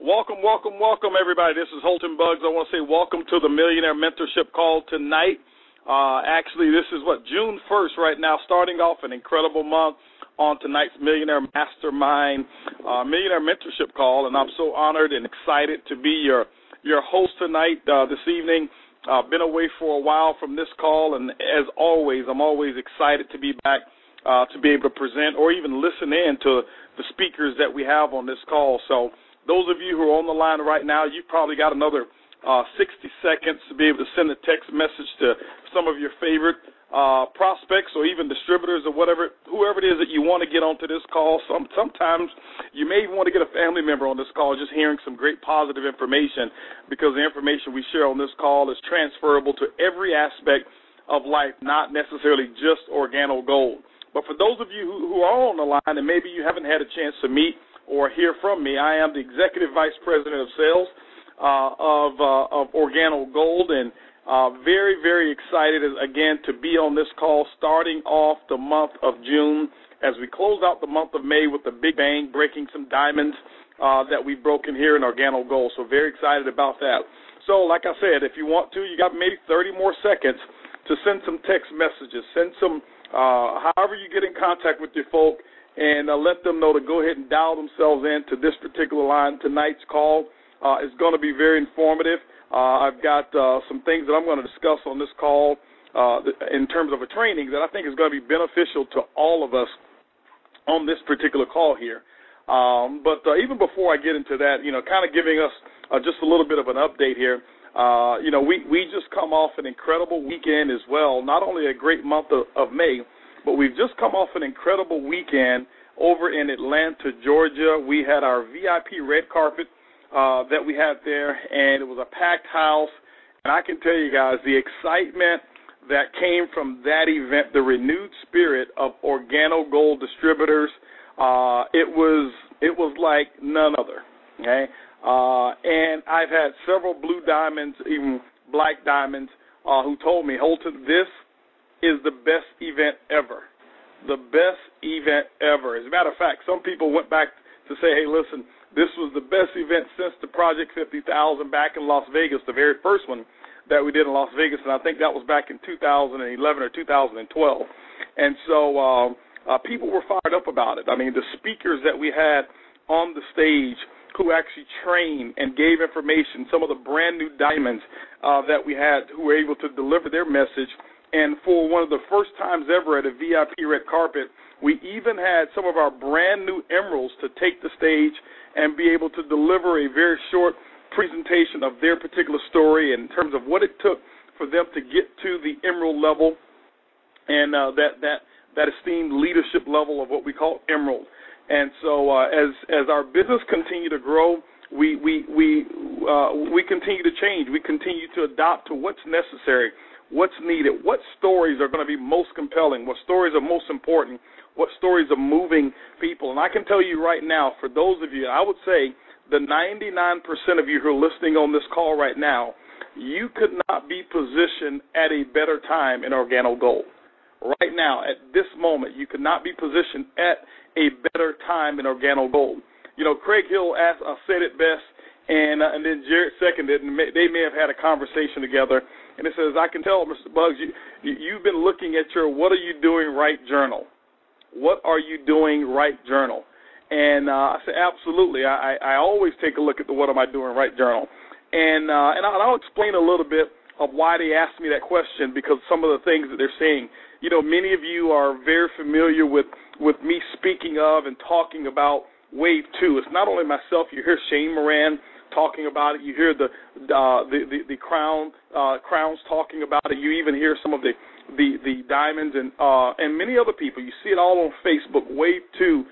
Welcome, everybody. This is Holton Buggs. I want to say welcome to the Millionaire Mentorship call tonight. Actually, this is June 1st right now, starting off an incredible month on tonight's Millionaire Mastermind Millionaire Mentorship call, and I'm so honored and excited to be your host tonight, this evening. I've been away for a while from this call, and as always, I'm always excited to be back to be able to present or even listen in to the speakers that we have on this call. So those of you who are on the line right now, you've probably got another 60 seconds to be able to send a text message to some of your favorite prospects or even distributors or whoever it is that you want to get onto this call. Sometimes you may even want to get a family member on this call, just hearing some great positive information, because the information we share on this call is transferable to every aspect of life, not necessarily just organo gold. But for those of you who are on the line and maybe you haven't had a chance to meet or hear from me, I am the Executive Vice President of Sales of Organo Gold, and very, very excited, again, to be on this call starting off the month of June as we close out the month of May with a big bang, breaking some diamonds that we've broken here in Organo Gold. So very excited about that. So like I said, if you want to, you got maybe 30 more seconds to send some text messages, send some, however you get in contact with your folk, and let them know to go ahead and dial themselves in to this particular line. Tonight's call is going to be very informative. I've got some things that I'm going to discuss on this call in terms of a training that I think is going to be beneficial to all of us on this particular call here. But even before I get into that, kind of giving us just a little bit of an update here, we just come off an incredible weekend as well, not only a great month of May, but we've just come off an incredible weekend over in Atlanta, Georgia. We had our VIP red carpet that we had there, and it was a packed house. And I can tell you guys, the excitement that came from that event, the renewed spirit of Organo Gold distributors, it was like none other. Okay, and I've had several blue diamonds, even black diamonds, who told me, Holton, this is the best event ever. The best event ever. As a matter of fact, some people went back to say, hey, listen, this was the best event since the Project 50,000 back in Las Vegas, the very first one that we did in Las Vegas, and I think that was back in 2011 or 2012. And so people were fired up about it. I mean, the speakers that we had on the stage who actually trained and gave information, some of the brand-new diamonds that we had who were able to deliver their message. And for one of the first times ever at a VIP red carpet, we even had some of our brand-new emeralds to take the stage and be able to deliver a very short presentation of their particular story in terms of what it took for them to get to the emerald level and that esteemed leadership level of what we call emerald. And so as our business continue to grow, we continue to change. We continue to adapt to what's necessary, what's needed, what stories are going to be most compelling, what stories are most important, what stories are moving people. And I can tell you right now, for those of you, I would say the 99% of you who are listening on this call right now, you could not be positioned at a better time in Organo Gold. Right now, at this moment, you could not be positioned at a better time in Organo Gold. Craig Hill said it best, and then Jared seconded, and they may have had a conversation together. And it says, I can tell, Mr. Buggs, you've been looking at your What Are You Doing Right journal. What are you doing right journal? And I said, absolutely. I always take a look at the What Am I Doing Right journal. And I'll explain a little bit of why they asked me that question, because some of the things that they're seeing. Many of you are very familiar with me speaking of and talking about Wave 2. It's not only myself. You hear Shane Moran talking about it. You hear the Crowns talking about it. You even hear some of the Diamonds and many other people. You see it all on Facebook. Wave 2.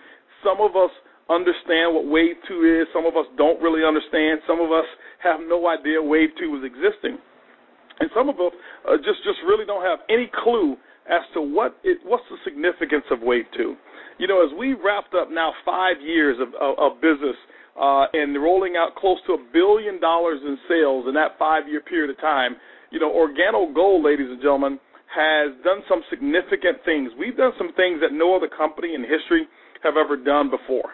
Some of us understand what Wave 2 is. Some of us don't really understand. Some of us have no idea Wave 2 was existing. And some of us just really don't have any clue as to what's the significance of Wave 2. As we wrapped up now 5 years of business and rolling out close to $1 billion in sales in that 5-year period of time, Organo Gold, ladies and gentlemen, has done some significant things. We've done some things that no other company in history have ever done before.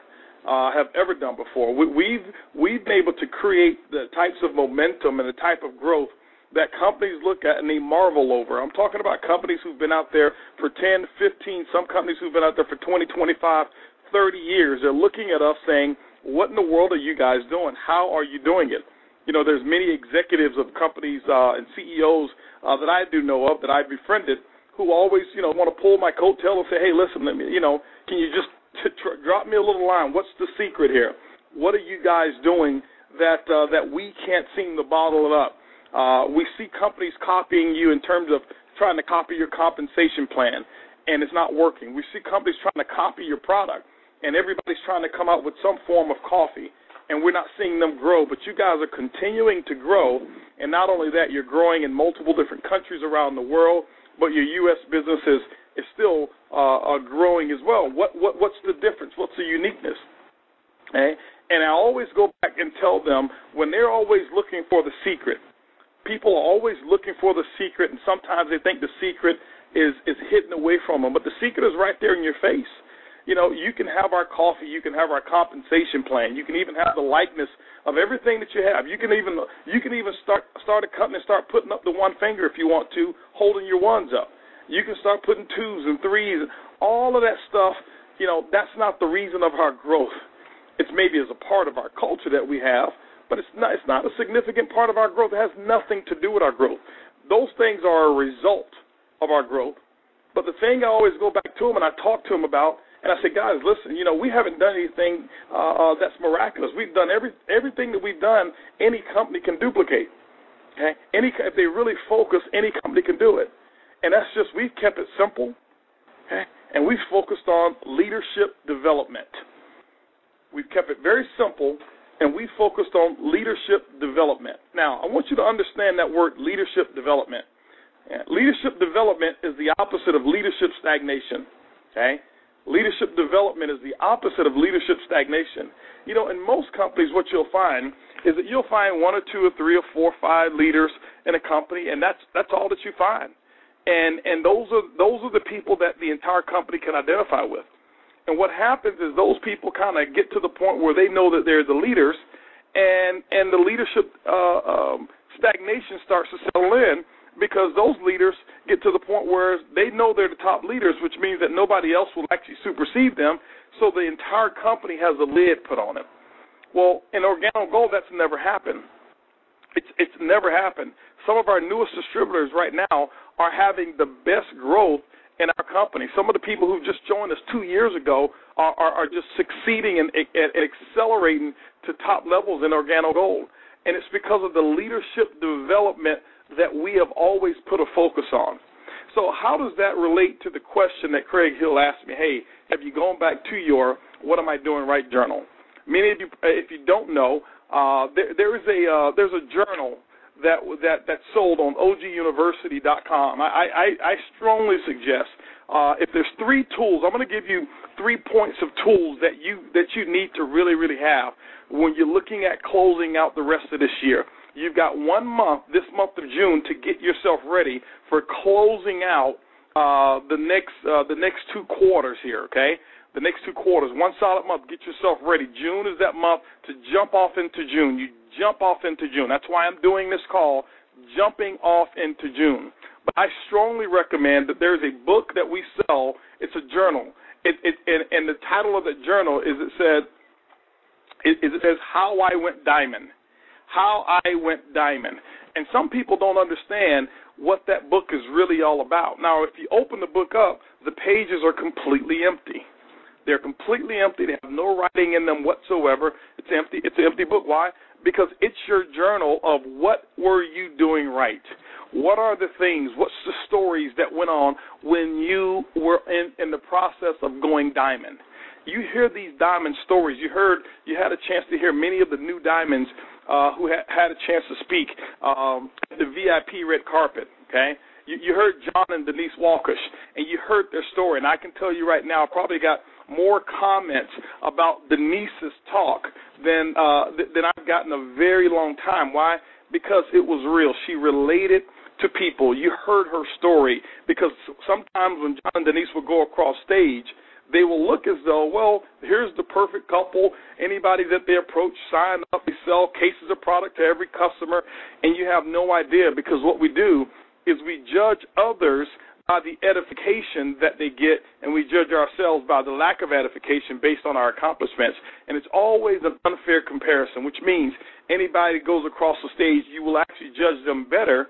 have ever done before. We've been able to create the types of momentum and the type of growth that companies look at and they marvel over. I'm talking about companies who've been out there for 10, 15, some companies who've been out there for 20, 25, 30 years. They're looking at us saying, what in the world are you guys doing? How are you doing it? You know, there's many executives of companies and CEOs that I do know of that I've befriended who always, want to pull my coattail and say, hey, listen, let me, can you just drop me a little line? What's the secret here? What are you guys doing that we can't seem to bottle it up? We see companies copying you in terms of trying to copy your compensation plan, and it's not working. We see companies trying to copy your product, and everybody's trying to come out with some form of coffee, and we're not seeing them grow. But you guys are continuing to grow, and not only that, you're growing in multiple different countries around the world, but your U.S. business is still growing as well. What's the difference? What's the uniqueness? Okay? And I always go back and tell them, when they're always looking for the secret, people are always looking for the secret, and sometimes they think the secret is hidden away from them. But the secret is right there in your face. You can have our coffee. You can have our compensation plan. You can even have the likeness of everything that you have. You can even start a company and start putting up the one finger if you want to, holding your ones up. You can start putting 2s and 3s. All of that stuff, that's not the reason of our growth. It's maybe as a part of our culture that we have, but it's not a significant part of our growth. It has nothing to do with our growth. Those things are a result of our growth. But the thing I always go back to them and I talk to them about, and I say, guys, listen, we haven't done anything that's miraculous. We've done everything that we've done, any company can duplicate. Okay? If they really focus, any company can do it. And that's just, we've kept it simple, okay? And we've focused on leadership development. We've kept it very simple, and we focused on leadership development. Now, I want you to understand that word, leadership development. Leadership development is the opposite of leadership stagnation, okay? Leadership development is the opposite of leadership stagnation. In most companies, what you'll find is that you'll find 1 or 2 or 3 or 4 or 5 leaders in a company, and that's all that you find. And those are the people that the entire company can identify with. And what happens is those people kind of get to the point where they know that they're the leaders, and the leadership stagnation starts to settle in, because those leaders get to the point where they know they're the top leaders, which means that nobody else will actually supersede them, so the entire company has a lid put on it. Well, in Organic Gold, that's never happened. It's never happened. Some of our newest distributors right now are having the best growth in our company. Some of the people who've just joined us 2 years ago are just succeeding and accelerating to top levels in Organic Gold. And it's because of the leadership development that we have always put a focus on. So how does that relate to the question that Craig Hill asked me, hey, have you gone back to your What Am I Doing Right journal? Many of you, if you don't know, there's a journal that's sold on oguniversity.com. I strongly suggest if there's 3 tools, I'm going to give you 3 points of tools that you need to really, really have when you're looking at closing out the rest of this year. You've got 1 month, this month of June, to get yourself ready for closing out the next 2 quarters here, okay? The next 2 quarters, 1 solid month, get yourself ready. June is that month to jump off into June. You jump off into June. That's why I'm doing this call, Jumping Off into June. But I strongly recommend that there's a book that we sell. It's a journal. And the title of the journal is, it says, How I Went Diamond. How I Went Diamond. And some people don't understand what that book is really all about. Now, if you open the book up, the pages are completely empty. They're completely empty. They have no writing in them whatsoever. It's empty. It's an empty book. Why? Because it's your journal of what were you doing right. What are the things, what's the stories that went on when you were in the process of going diamond? You hear these diamond stories. You had a chance to hear many of the new diamonds who had a chance to speak at the VIP red carpet, okay? You heard John and Denise Walkish, and you heard their story. And I can tell you right now, I probably got more comments about Denise's talk than I've gotten in a very long time. Why? Because it was real. She related to people. You heard her story, because sometimes when John and Denise would go across stage, they will look as though, well, here's the perfect couple. Anybody that they approach, sign up, they sell cases of product to every customer, and you have no idea, because what we do is we judge others by the edification that they get, and we judge ourselves by the lack of edification based on our accomplishments. And it's always an unfair comparison, which means anybody that goes across the stage, you will actually judge them better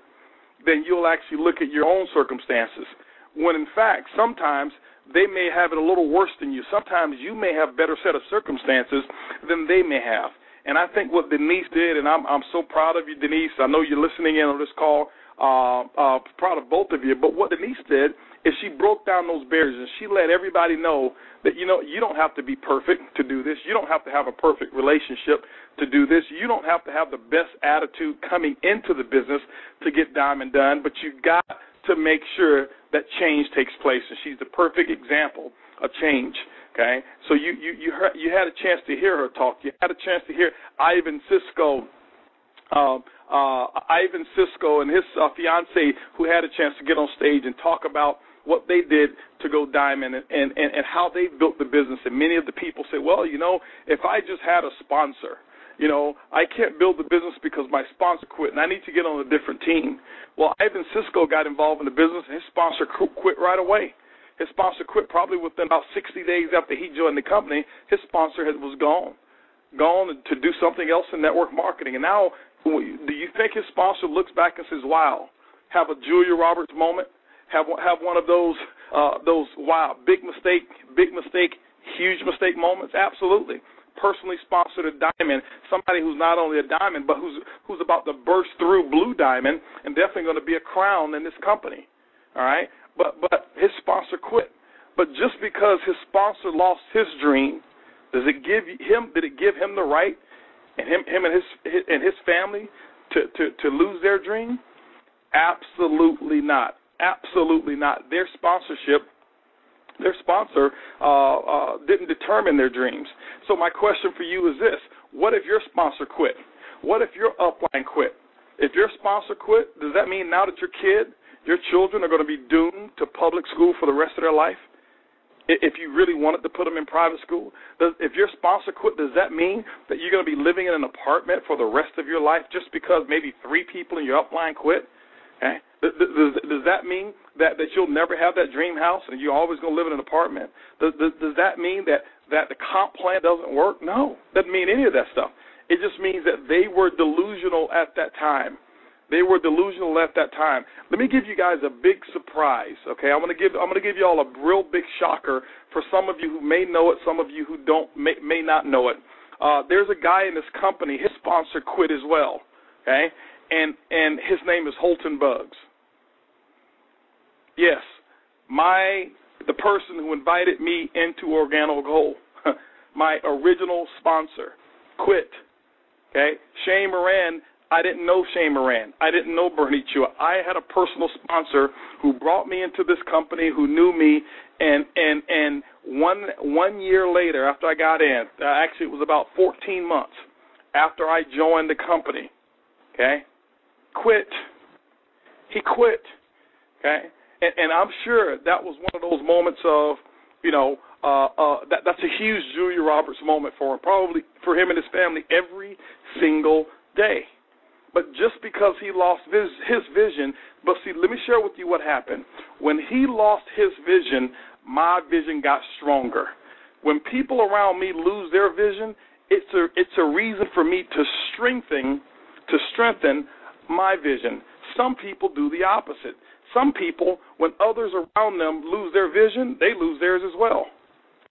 than you'll actually look at your own circumstances. When, in fact, sometimes they may have it a little worse than you. Sometimes you may have a better set of circumstances than they may have. And I think what Denise did, and I'm so proud of you, Denise. I know you're listening in on this call. Proud of both of you. But what Denise did is she broke down those barriers, and she let everybody know that, you don't have to be perfect to do this. You don't have to have a perfect relationship to do this. You don't have to have the best attitude coming into the business to get diamond done, but you got to make sure that change takes place. And she's the perfect example of change. Okay, so you had a chance to hear her talk. You had a chance to hear Ivan Cisco and his fiance, who had a chance to get on stage and talk about what they did to go diamond and how they built the business. And many of the people say, well, if I just had a sponsor, I can't build the business because my sponsor quit, and I need to get on a different team. Well, Ivan Cisco got involved in the business, and his sponsor quit right away. His sponsor quit probably within about 60 days after he joined the company. His sponsor was gone to do something else in network marketing. And now, do you think his sponsor looks back and says, wow, have a Julia Roberts moment, have one of those wow, big mistake, huge mistake moments? Absolutely. Personally sponsored a diamond, somebody who's not only a diamond, but who's about to burst through blue diamond and definitely going to be a crown in this company. All right? But his sponsor quit. But just because his sponsor lost his dream, did it give him the right and him and his family to lose their dream? Absolutely not. Absolutely not. Their sponsor didn't determine their dreams. So my question for you is this: what if your sponsor quit? What if your upline quit? If your sponsor quit, does that mean now that your children are going to be doomed to public school for the rest of their life? If you really wanted to put them in private school, if your sponsor quit, does that mean that you're going to be living in an apartment for the rest of your life just because maybe 3 people in your upline quit? Okay. Does that mean that you'll never have that dream house and you're always going to live in an apartment? Does that mean that the comp plan doesn't work? No, doesn't mean any of that stuff. It just means that they were delusional at that time. They were delusional at that time. Let me give you guys a big surprise. Okay, I'm going to give you all a real big shocker for some of you who may know it, some of you who may not know it. There's a guy in this company. His sponsor quit as well. Okay. And his name is Holton Buggs. Yes, the person who invited me into Organo Gold, my original sponsor, quit. Okay, Shane Moran. I didn't know Shane Moran. I didn't know Bernie Chua. I had a personal sponsor who brought me into this company, who knew me, and one year later, after I got in, actually it was about 14 months after I joined the company. Okay. Quit. He quit. Okay, and I'm sure that was one of those moments of, that's a huge Julia Roberts moment for him, probably for him and his family every single day. But just because he lost his vision, but see, let me share with you what happened. When he lost his vision, my vision got stronger. When people around me lose their vision, it's a reason for me to strengthen my vision. Some people do the opposite. Some people, when others around them lose their vision, they lose theirs as well.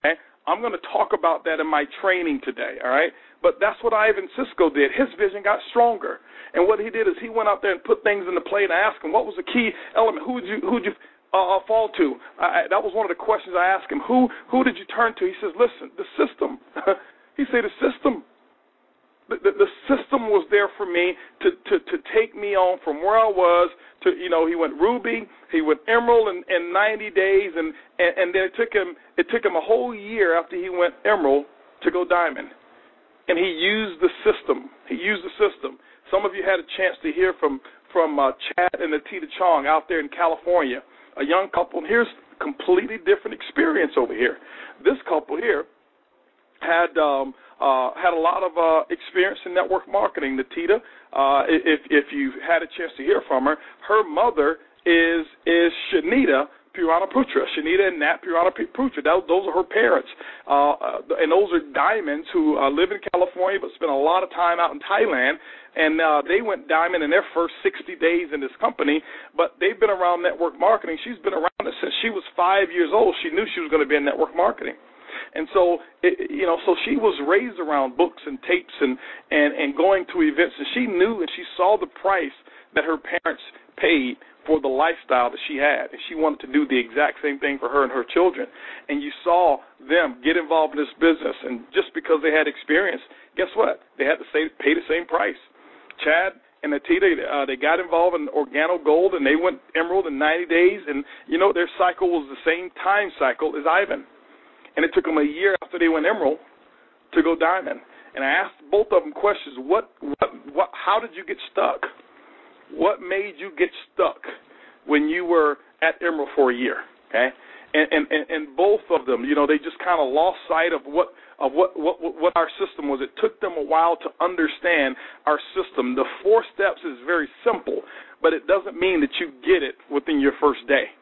Okay? I'm going to talk about that in my training today, all right? But that's what Ivan Cisco did. His vision got stronger. And what he did is he went out there and put things into play, and I asked him, what was the key element? Who would you fall to? That was one of the questions I asked him. Who did you turn to? He says, listen, the system. He said, the system. The system was there for me to take me on from where I was to, he went ruby, he went emerald in 90 days, and then it took him a whole year after he went emerald to go diamond. And he used the system. Some of you had a chance to hear from Chad and Atita Chong out there in California, a young couple. And here's completely different experience over here. This couple here had a lot of experience in network marketing. Natita, if you had a chance to hear from her, her mother is Shanita Purana-Putra. Shanita and Nat Purana-Putra. Those are her parents. And those are diamonds who live in California but spend a lot of time out in Thailand. And they went diamond in their first 60 days in this company, but they've been around network marketing. She's been around it since she was 5 years old. She knew she was going to be in network marketing. And so, so she was raised around books and tapes and going to events, and she knew and she saw the price that her parents paid for the lifestyle that she had, and she wanted to do the exact same thing for her and her children. And you saw them get involved in this business, and just because they had experience, guess what? They had to pay the same price. Chad and Natita, they got involved in Organo Gold, and they went Emerald in 90 days, and their cycle was the same time cycle as Ivan. And it took them a year after they went Emerald to go Diamond. And I asked both of them questions. How did you get stuck? What made you get stuck when you were at Emerald for a year? Okay, and both of them, they just kind of lost sight of what our system was. It took them a while to understand our system. The 4 steps is very simple, but it doesn't mean that you get it within your first day.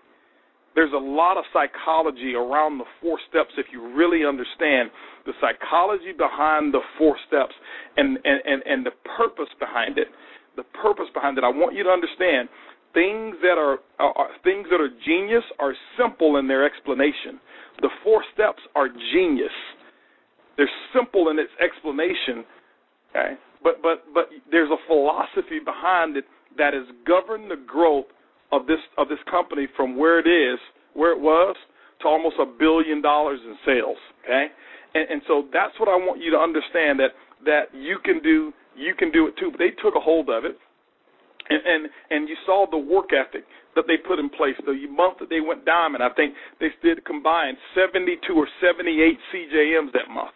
There's a lot of psychology around the 4 steps if you really understand the psychology behind the 4 steps and the purpose behind it. The purpose behind it. I want you to understand things that are genius are simple in their explanation. The 4 steps are genius. They're simple in its explanation, okay? But there's a philosophy behind it that has governed the growth of this company from where it was, to almost $1 billion in sales, okay? And so that's what I want you to understand, that you can do it too. But they took a hold of it, and you saw the work ethic that they put in place. The month that they went diamond, I think they did combine 72 or 78 CJMs that month.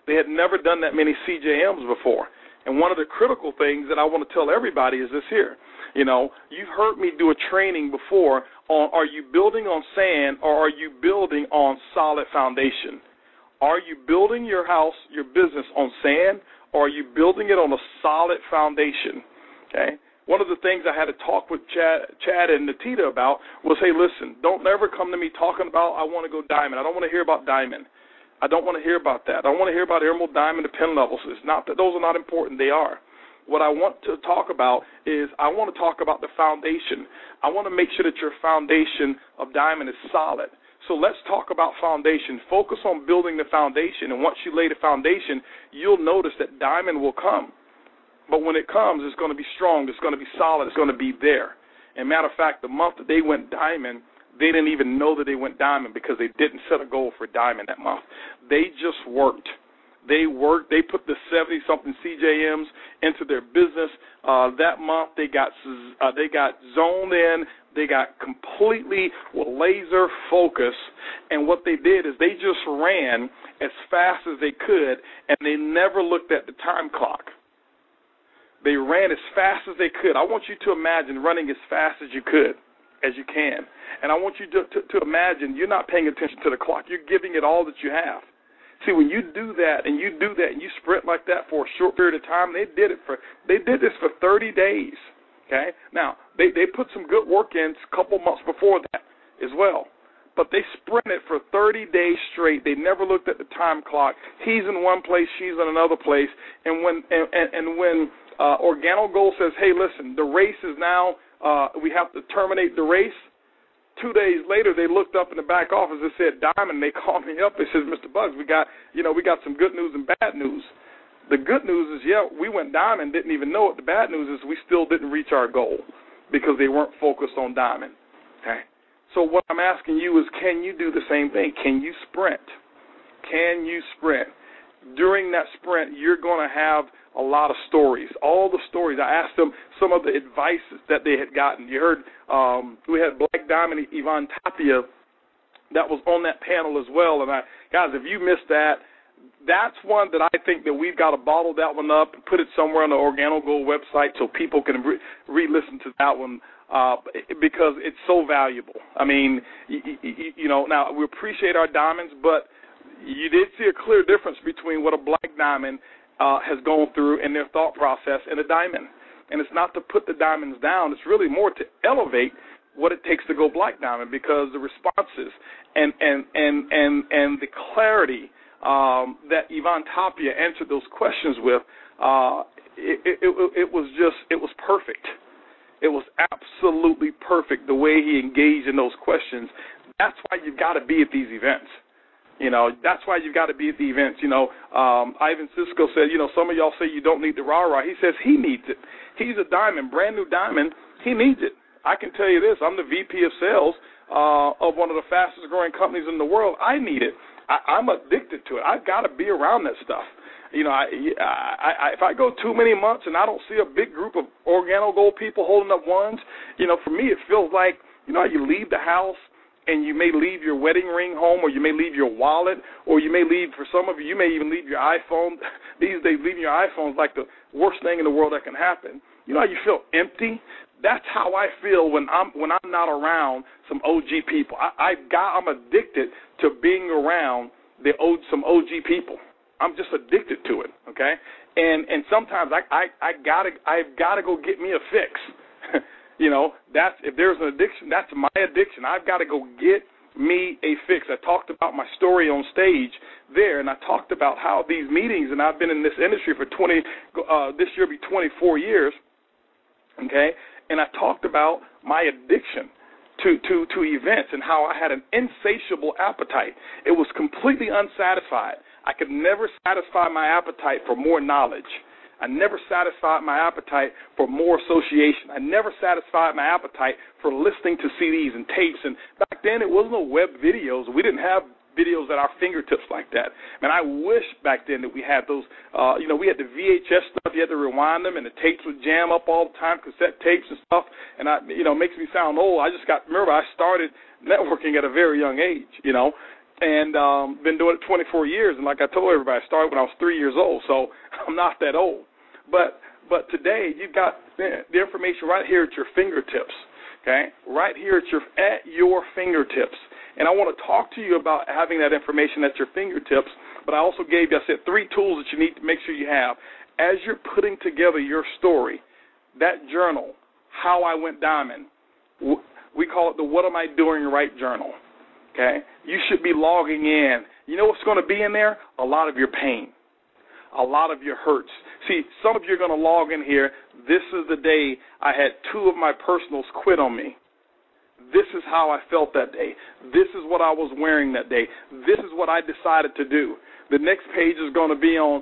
They had never done that many CJMs before. And one of the critical things that I want to tell everybody is this here. You've heard me do a training before on, are you building on sand or are you building on solid foundation? Are you building your house, your business on sand, or are you building it on a solid foundation? Okay. One of the things I had to talk with Chad and Natita about was, hey, listen, don't ever come to me talking about I want to go diamond. I don't want to hear about diamond. I don't want to hear about that. I want to hear about emerald, diamond, and pin levels. It's not that those are not important. They are. What I want to talk about is I want to talk about the foundation. I want to make sure that your foundation of diamond is solid. So let's talk about foundation. Focus on building the foundation, and once you lay the foundation, you'll notice that diamond will come. But when it comes, it's going to be strong, it's going to be solid, it's going to be there. And matter of fact, the month that they went diamond, they didn't even know that they went diamond because they didn't set a goal for diamond that month. They just worked. They put the 70-something CJMs into their business. That month they got zoned in. They got completely laser focused. And what they did is they just ran as fast as they could, and they never looked at the time clock. They ran as fast as they could. I want you to imagine running as fast as you can. And I want you to imagine you're not paying attention to the clock. You're giving it all that you have. See, when you do that and you sprint like that for a short period of time, they did this for 30 days. Okay? Now, they put some good work in a couple months before that as well. But they sprinted for 30 days straight. They never looked at the time clock. He's in one place, she's in another place. And when Organo Gold says, hey, listen, the race is now, we have to terminate the race. 2 days later, they looked up in the back office and said, Diamond, they called me up. They said, Mr. Bugs, we got some good news and bad news. The good news is, we went diamond, didn't even know it. The bad news is we still didn't reach our goal because they weren't focused on diamond. Okay. So what I'm asking you is, can you do the same thing? Can you sprint? Can you sprint? During that sprint, you're going to have a lot of stories, all the stories. I asked them some of the advice that they had gotten. You heard we had Black Diamond Yvonne Tapia that was on that panel as well. And guys, if you missed that, that's one that I think that we've got to bottle that one up and put it somewhere on the Organo Gold website so people can re-listen to that one because it's so valuable. I mean, now we appreciate our diamonds, but you did see a clear difference between what a black diamond has gone through in their thought process and a diamond. And it's not to put the diamonds down. It's really more to elevate what it takes to go black diamond, because the responses and the clarity that Yvonne Tapia answered those questions with, it was perfect. It was absolutely perfect the way he engaged in those questions. That's why you've got to be at these events. That's why you've got to be at the events. Ivan Cisco said, some of y'all say you don't need the rah-rah. He says he needs it. He's a diamond, brand new diamond. He needs it. I can tell you this. I'm the VP of sales of one of the fastest growing companies in the world. I need it. I'm addicted to it. I've got to be around that stuff. If I go too many months and I don't see a big group of organo gold people holding up ones, for me it feels like, you leave the house and you may leave your wedding ring home, or you may leave your wallet, or you may leave, for some of you, you may even leave your iPhone. These days, leaving your iPhone is like the worst thing in the world that can happen. You know how you feel empty? That's how I feel when I'm not around some OG people. I'm addicted to being around some OG people. I'm just addicted to it, okay? And sometimes I've got to go get me a fix. If there's an addiction, that's my addiction. I've got to go get me a fix. I talked about my story on stage there, and I talked about how these meetings, and I've been in this industry for this year will be 24 years, okay? And I talked about my addiction to events and how I had an insatiable appetite. It was completely unsatisfied. I could never satisfy my appetite for more knowledge. I never satisfied my appetite for more association. I never satisfied my appetite for listening to CDs and tapes. And back then, it wasn't no web videos. We didn't have videos at our fingertips like that. Man, I wish back then that we had those, we had the VHS stuff. You had to rewind them, and the tapes would jam up all the time, cassette tapes and stuff. And, it makes me sound old. Remember, I started networking at a very young age, and been doing it 24 years. And like I told everybody, I started when I was 3 years old, so I'm not that old. But today, you've got the information right here at your fingertips, okay? Right here at your fingertips. And I want to talk to you about having that information at your fingertips, but I also gave you, I said, 3 tools that you need to make sure you have. As you're putting together your story, that journal, How I Went Diamond, we call it the What Am I Doing Right journal, okay? You should be logging in. You know what's going to be in there? A lot of your pain. A lot of your hurts. See, some of you are going to log in here. This is the day I had 2 of my personals quit on me. This is how I felt that day. This is what I was wearing that day. This is what I decided to do. The next page is going to be on,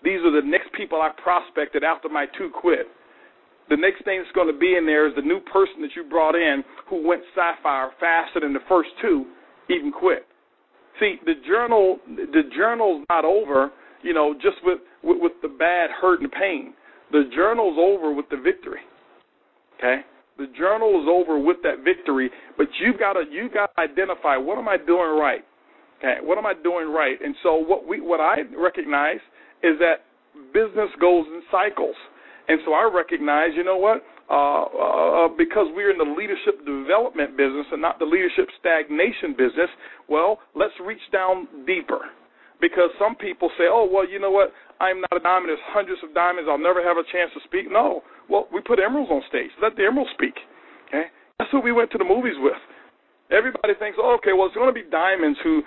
these are the next people I prospected after my 2 quit. The next thing that's going to be in there is the new person that you brought in who went sapphire faster than the first 2 even quit. See, the journal's not over, just with the bad hurt and pain. The journal's over with the victory, okay? The journal is over with that victory, but you've got to identify, what am I doing right? Okay, what am I doing right? And so what I recognize is that business goes in cycles. And so I recognize, because we're in the leadership development business and not the leadership stagnation business, let's reach down deeper. Because some people say, you know what, I'm not a diamond, there's hundreds of diamonds, I'll never have a chance to speak. No, we put emeralds on stage. Let the emeralds speak, okay? That's who we went to the movies with. Everybody thinks, it's going to be diamonds who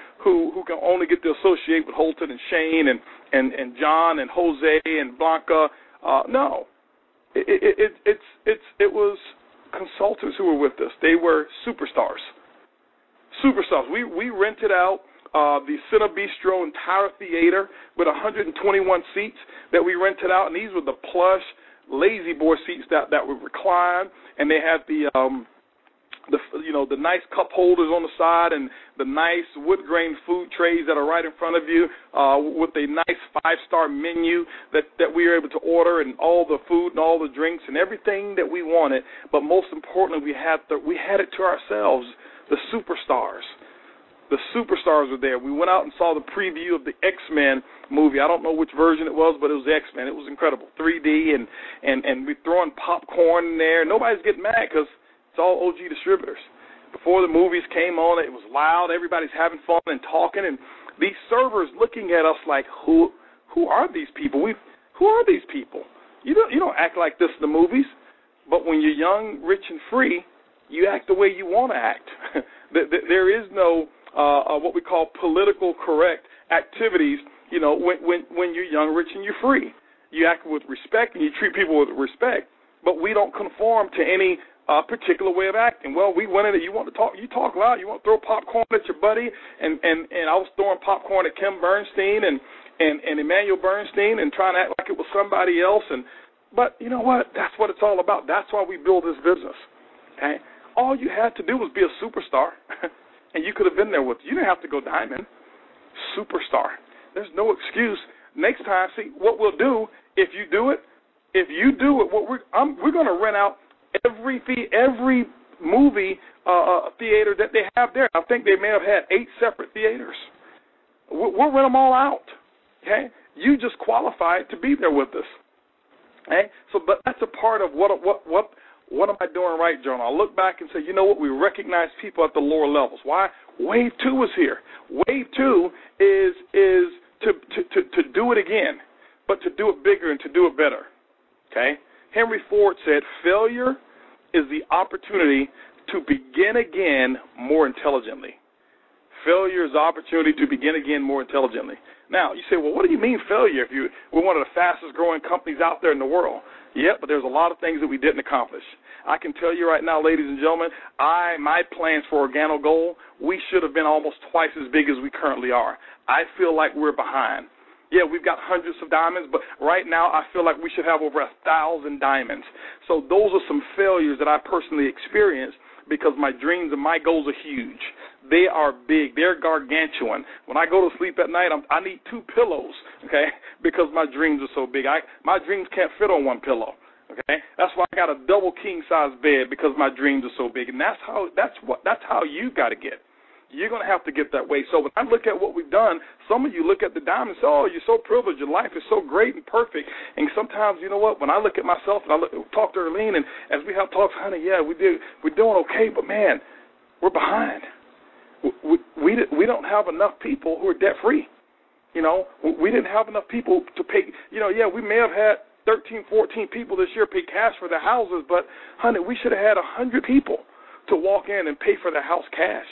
can only get to associate with Holton and Shane and John and Jose and Blanca. No, it was consultants who were with us. They were superstars. Superstars. We rented out the Cine Bistro entire theater with 121 seats that we rented out, and these were the plush lazy boy seats that would recline, and they had the nice cup holders on the side and the nice wood grain food trays that are right in front of you with a nice 5-star menu that we were able to order, and all the food and all the drinks and everything that we wanted. But most importantly, we had it to ourselves. The superstars. The superstars were there. We went out and saw the preview of the X-Men movie. I don't know which version it was, but it was X-Men. It was incredible, 3D, and we throwing popcorn in there. Nobody's getting mad because It's all OG distributors. Before the movies came on, it was loud. Everybody's having fun and talking, and these servers looking at us like, who are these people? Who are these people? You don't act like this in the movies, but when you're young, rich, and free, you act the way you want to act. There is no what we call political correct activities. When you're young, rich, and you're free, you act with respect and you treat people with respect. But we don't conform to any particular way of acting. Well, we went in and you want to talk, you talk loud. You want to throw popcorn at your buddy, and I was throwing popcorn at Kim Bernstein and Emmanuel Bernstein and trying to act like it was somebody else. But you know what? That's what it's all about. That's why we build this business. Okay? All you had to do was be a superstar, and you could have been there with you. You didn't have to go diamond. Superstar. There's no excuse. Next time, see what we'll do if you do it. If you do it, we're going to rent out every movie theater that they have there. I think they may have had 8 separate theaters. We'll rent them all out. Okay, you just qualified to be there with us. Okay, but that's a part of what am I doing right, Jonah? I look back and say, you know what? We recognize people at the lower levels. Why? Wave 2 is here. Wave 2 is to do it again, but to do it bigger and to do it better. Okay? Henry Ford said, failure is the opportunity to begin again more intelligently. Failure is the opportunity to begin again more intelligently. Now, you say, well, what do you mean failure if we're one of the fastest growing companies out there in the world? Yeah, but there's a lot of things that we didn't accomplish. I can tell you right now, ladies and gentlemen, my plans for Organo Gold, we should have been almost twice as big as we currently are. I feel like we're behind. Yeah, we've got hundreds of diamonds, but right now I feel like we should have over 1,000 diamonds. So those are some failures that I personally experienced because my dreams and my goals are huge. They are big. They're gargantuan. When I go to sleep at night, I need 2 pillows, okay, because my dreams are so big. My dreams can't fit on one pillow, okay? That's why I got a double king-size bed because my dreams are so big, and that's how you got to get. You're going to have to get that way. So when I look at what we've done, some of you look at the diamonds and say, oh, you're so privileged. Your life is so great and perfect. And sometimes, you know what, when I look at myself and I talk to Erlene, and as we have talks, honey, yeah, we're doing okay, but, man, we're behind. We don't have enough people who are debt-free. You know, we didn't have enough people to pay. You know, yeah, we may have had 13, 14 people this year pay cash for their houses, but, honey, we should have had 100 people to walk in and pay for their house cash.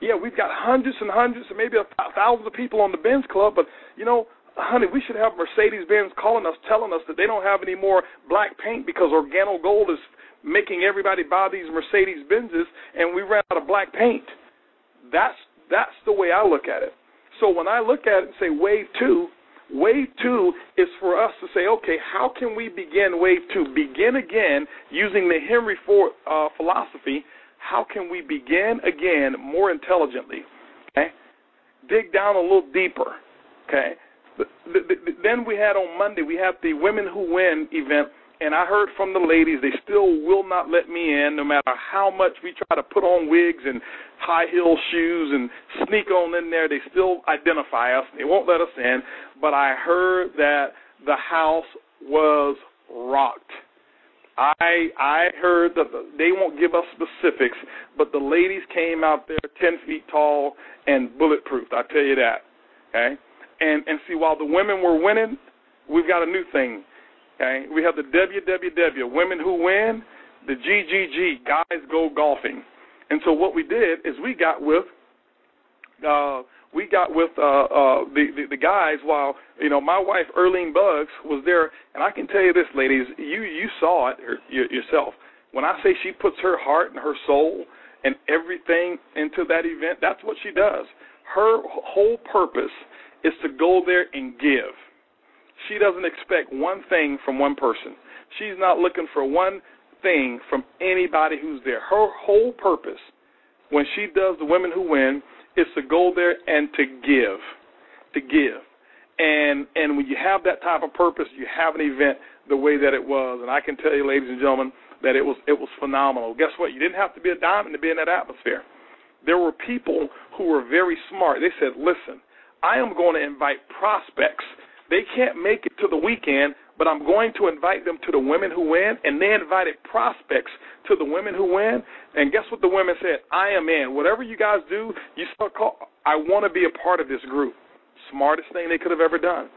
Yeah, we've got hundreds and hundreds and maybe thousands of people on the Benz Club, but, you know, honey, we should have Mercedes-Benz calling us, telling us that they don't have any more black paint because Organo Gold is making everybody buy these Mercedes-Benzes, and we ran out of black paint. That's the way I look at it. So when I look at it and say wave 2 is for us to say, okay, how can we begin wave 2? Begin again using the Henry Ford philosophy. How can we begin again more intelligently? Okay, dig down a little deeper. Okay, then we had on Monday we have the Women Who Win event. And I heard from the ladies, they still will not let me in no matter how much we try to put on wigs and high heel shoes and sneak on in there. They still identify us. They won't let us in. But I heard that the house was rocked. I heard that they won't give us specifics, but the ladies came out there 10 feet tall and bulletproof. I tell you that. Okay? And see, while the women were winning, we've got a new thing. Okay, we have the WWW, Women Who Win, the GGG, Guys Go Golfing. And so what we did is we got with the guys while, you know, my wife, Erlene Buggs, was there. And I can tell you this, ladies, you saw it yourself. When I say she puts her heart and her soul and everything into that event, that's what she does. Her whole purpose is to go there and give. She doesn't expect one thing from one person. She's not looking for one thing from anybody who's there. Her whole purpose when she does the Women Who Win is to go there and to give. And when you have that type of purpose, you have an event the way that it was. And I can tell you, ladies and gentlemen, that it was phenomenal. Guess what? You didn't have to be a diamond to be in that atmosphere. There were people who were very smart. They said, listen, I am going to invite prospects. They can't make it to the weekend, but I'm going to invite them to the women who win, and they invited prospects to the women who win, and guess what the women said? I am in. Whatever you guys do, you start call. I want to be a part of this group. Smartest thing they could have ever done.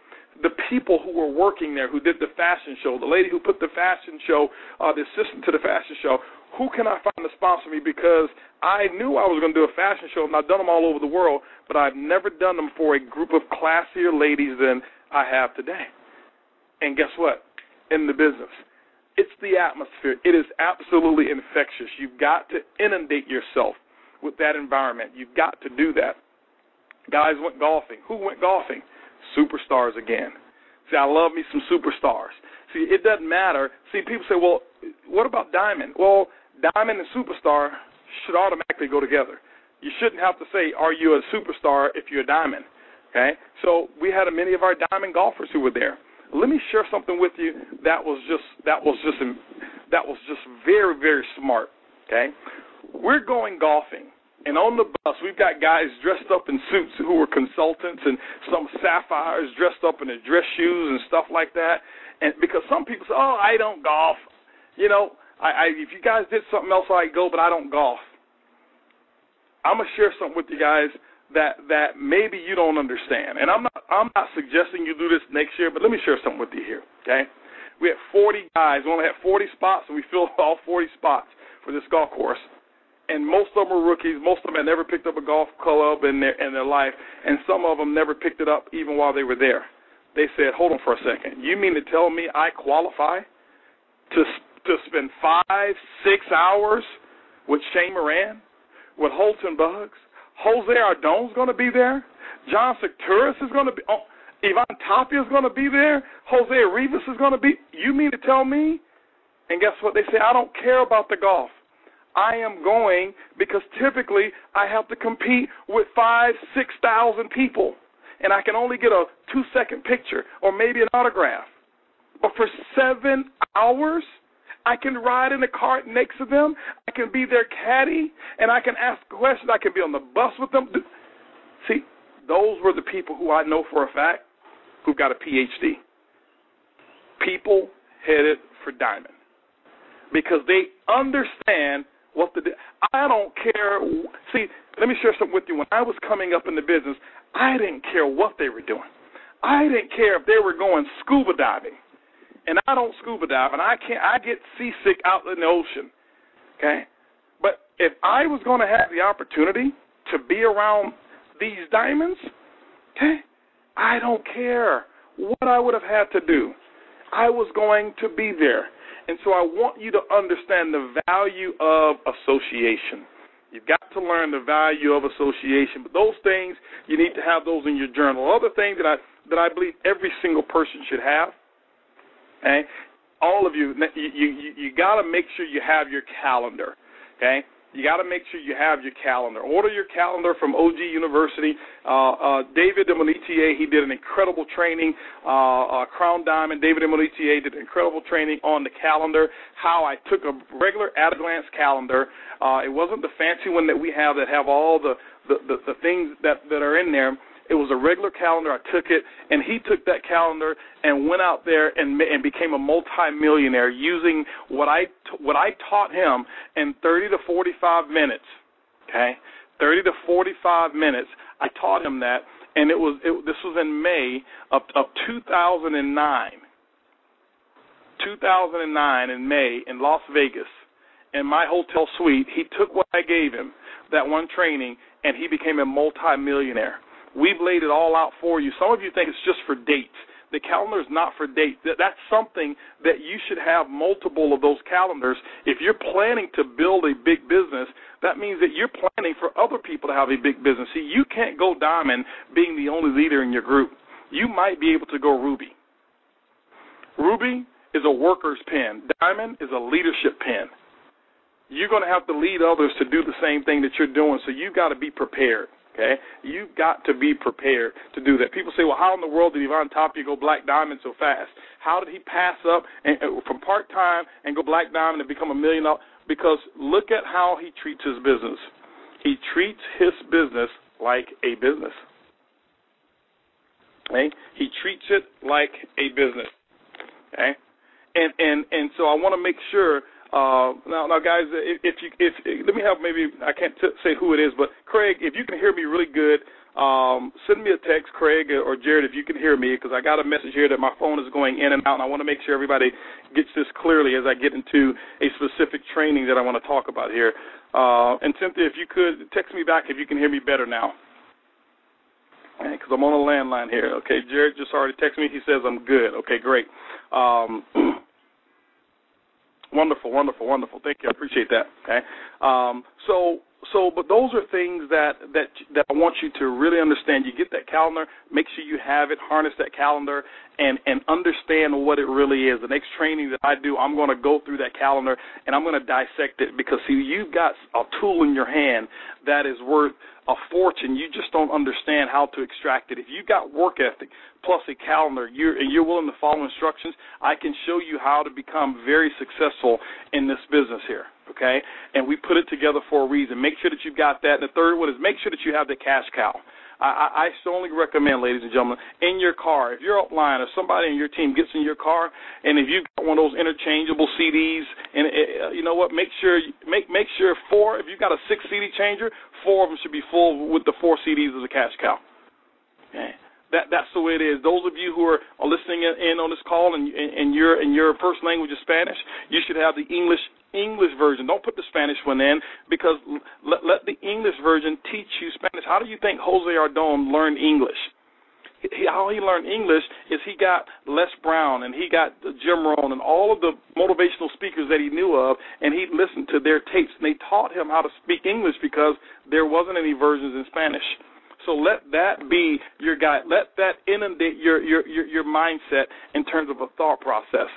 The people who were working there, who did the fashion show, the lady who put the fashion show, the assistant to the fashion show, who can I find to sponsor me? Because I knew I was going to do a fashion show, and I've done them all over the world, but I've never done them for a group of classier ladies than I have today. And guess what? In the business, it's the atmosphere. It is absolutely infectious. You've got to inundate yourself with that environment. You've got to do that. Guys went golfing. Who went golfing? Superstars again. See, I love me some superstars. See, it doesn't matter. See, people say, well, what about Diamond? Well, Diamond and superstar should automatically go together. You shouldn't have to say, are you a superstar if you're a Diamond? Okay? So we had many of our Diamond golfers who were there. Let me share something with you that was just very, very smart. Okay? We're going golfing. And on the bus, we've got guys dressed up in suits who were consultants and some sapphires dressed up in their dress shoes and stuff like that. And because some people say, oh, I don't golf. You know, if you guys did something else, I'd go, but I don't golf. I'm going to share something with you guys that maybe you don't understand. And I'm not suggesting you do this next year, but let me share something with you here, okay? We had 40 guys. We only had 40 spots, and we filled all 40 spots for this golf course. And most of them were rookies. Most of them had never picked up a golf club in their life, and some of them never picked it up even while they were there. They said, hold on for a second. You mean to tell me I qualify to spend 5-6 hours with Shane Moran, with Holton Buggs? Jose Ardon's going to be there. John Secturis is going to be. Oh, Ivan Tapia is going to be there. Jose Rivas is going to be. You mean to tell me? And guess what? They say, I don't care about the golf. I am going because typically I have to compete with 5,000-6,000 people, and I can only get a 2-second picture or maybe an autograph. But for 7 hours, I can ride in the cart next to them. I can be their caddy, and I can ask questions. I can be on the bus with them. See, those were the people who I know for a fact who got a PhD. People headed for Diamond because they understand what to do. I don't care. See, let me share something with you. When I was coming up in the business, I didn't care what they were doing. I didn't care if they were going scuba diving. And I don't scuba dive, and I get seasick out in the ocean. Okay? But if I was going to have the opportunity to be around these diamonds, okay, I don't care what I would have had to do. I was going to be there. And so I want you to understand the value of association. You've got to learn the value of association. But those things, you need to have those in your journal. Other things that I believe every single person should have, okay? All of you got to make sure you have your calendar, okay? You got to make sure you have your calendar. Order your calendar from OG University. David Demonetier, he did an incredible training. Crown Diamond, David Demonetier did an incredible training on the calendar, how I took a regular at-a-glance calendar. It wasn't the fancy one that we have that have all the things that are in there. It was a regular calendar. I took it, and he took that calendar and went out there and became a multi-millionaire using what I taught him in 30 to 45 minutes. Okay, 30 to 45 minutes. I taught him that, and this was in May of 2009. 2009 in May in Las Vegas, in my hotel suite. He took what I gave him, that one training, and he became a multi-millionaire. We've laid it all out for you. Some of you think it's just for dates. The calendar is not for dates. That's something that you should have multiple of those calendars. If you're planning to build a big business, that means that you're planning for other people to have a big business. See, you can't go diamond being the only leader in your group. You might be able to go ruby. Ruby is a worker's pen. Diamond is a leadership pen. You're going to have to lead others to do the same thing that you're doing, so you've got to be prepared. Okay, you've got to be prepared to do that. People say, well, how in the world did Ivan Tapia go black diamond so fast? How did he pass up from part-time and go black diamond and become $1 million? Because look at how he treats his business. He treats his business like a business. Okay? He treats it like a business. so I want to make sure. Now, guys, if let me have maybe I can't say who it is, but Craig, if you can hear me really good, send me a text, Craig or Jared, if you can hear me, because I got a message here that my phone is going in and out, and I want to make sure everybody gets this clearly as I get into a specific training that I want to talk about here. And Cynthia, if you could text me back if you can hear me better now, because I'm on a landline here. Okay, Jared just already texted me. He says I'm good. Okay, great. Wonderful. Thank you. I appreciate that. Okay. But those are things that I want you to really understand. You get that calendar, make sure you have it, harness that calendar, and understand what it really is. The next training that I do, I'm going to go through that calendar, and I'm going to dissect it because, see, you've got a tool in your hand that is worth a fortune. You just don't understand how to extract it. If you've got work ethic plus a calendar, you're willing to follow instructions, I can show you how to become very successful in this business here, okay? And we put it together for a reason. Make sure that you've got that. And the third one is make sure that you have the cash cow. I strongly recommend, ladies and gentlemen, in your car, if you're upline or somebody in your team gets in your car, and if you've got one of those interchangeable CDs, and you know what, make sure four, if you've got a 6 CD changer, 4 of them should be full with the 4 CDs as a cash cow. Okay. That's the way it is. Those of you who are listening in on this call and your first language is Spanish, you should have the English version. Don't put the Spanish one in, because let the English version teach you Spanish. How do you think Jose Ardon learned English? How he learned English is he got Les Brown and he got Jim Rohn and all of the motivational speakers that he knew of, and he listened to their tapes, and they taught him how to speak English because there wasn't any versions in Spanish. So let that be your guide. Let that inundate your mindset in terms of a thought process,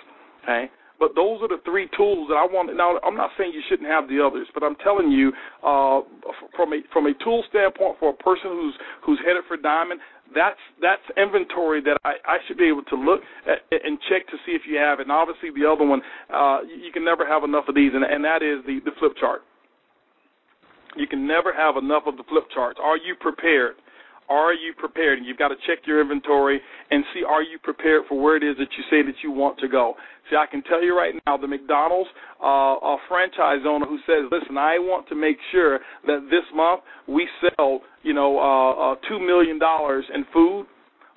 okay? But those are the 3 tools that I want. Now, I'm not saying you shouldn't have the others, but I'm telling you, from a tool standpoint for a person who's headed for diamond, that's inventory that I should be able to look at and check to see if you have it. And obviously the other one, you can never have enough of these, and that is the flip chart. You can never have enough of the flip charts. Are you prepared? Are you prepared? And you've got to check your inventory and see, are you prepared for where it is that you say that you want to go? See, I can tell you right now, the McDonald's franchise owner who says, listen, I want to make sure that this month we sell, $2 million in food,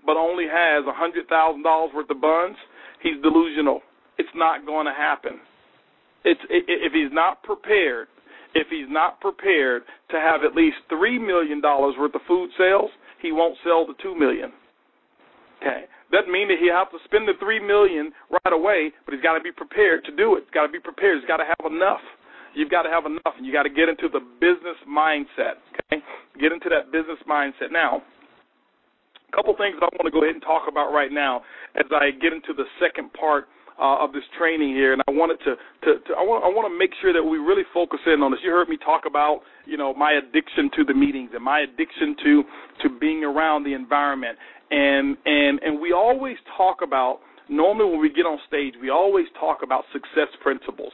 but only has $100,000 worth of buns, he's delusional. It's not going to happen. If he's not prepared, to have at least $3 million worth of food sales, he won't sell the $2 million. Okay, doesn't mean that he has to spend the $3 million right away, but he's got to be prepared to do it. He's got to be prepared. He's got to have enough. You've got to have enough, and you got to get into the business mindset. Okay, get into that business mindset. Now, a couple things I want to go ahead and talk about right now as I get into the second part of this training here, and I wanted I want to make sure that we really focus in on this. You heard me talk about, my addiction to the meetings and my addiction to being around the environment, and we always talk about, normally when we get on stage, we always talk about success principles.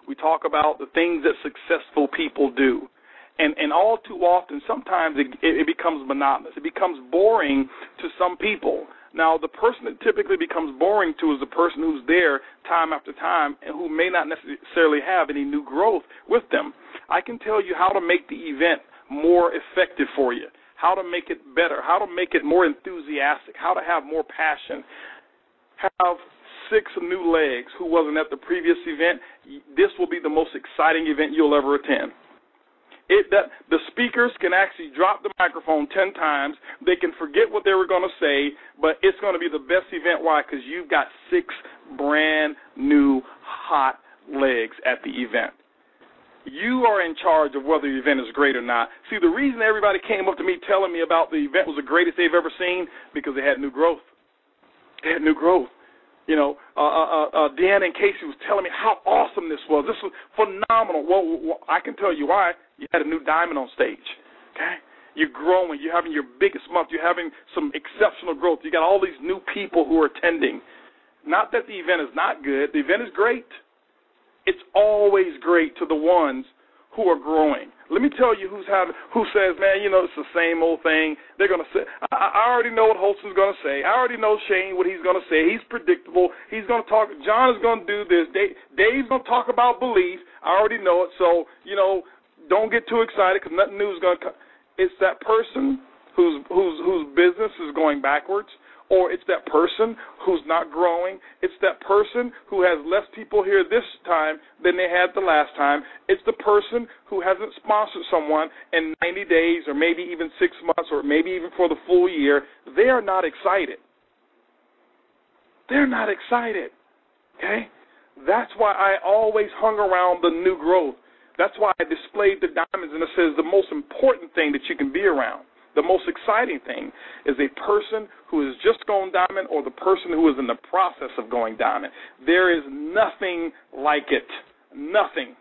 We talk about the things that successful people do. And all too often, sometimes it becomes monotonous. It becomes boring to some people. Now, the person that typically becomes boring to is the person who's there time after time and who may not necessarily have any new growth with them. I can tell you how to make the event more effective for you, how to make it better, how to make it more enthusiastic, how to have more passion. Have 6 new legs who wasn't at the previous event. This will be the most exciting event you'll ever attend. The speakers can actually drop the microphone 10 times. They can forget what they were going to say, but it's going to be the best event. Why? Because you've got 6 brand new hot legs at the event. You are in charge of whether the event is great or not. See, the reason everybody came up to me telling me about the event was the greatest they've ever seen, because they had new growth. They had new growth. Deanna and Casey was telling me how awesome this was. This was phenomenal. Well, I can tell you why. You had a new diamond on stage, okay? You're growing. You're having your biggest month. You're having some exceptional growth. You got all these new people who are attending. Not that the event is not good. The event is great. It's always great to the ones who are growing. Let me tell you who says, man, it's the same old thing. They're going to say, I already know what Holston's going to say. I already know Shane what he's going to say. He's predictable. He's going to talk. John is going to do this. Dave's going to talk about belief. I already know it. So, don't get too excited because nothing new is going to come. It's that person whose business is going backwards, or it's that person who's not growing. It's that person who has less people here this time than they had the last time. It's the person who hasn't sponsored someone in 90 days or maybe even 6 months or maybe even for the full year. They are not excited. They're not excited, okay? That's why I always hung around the new growth. That's why I displayed the diamonds, and it says the most important thing that you can be around, the most exciting thing, is a person who has just gone diamond or the person who is in the process of going diamond. There is nothing like it. Nothing.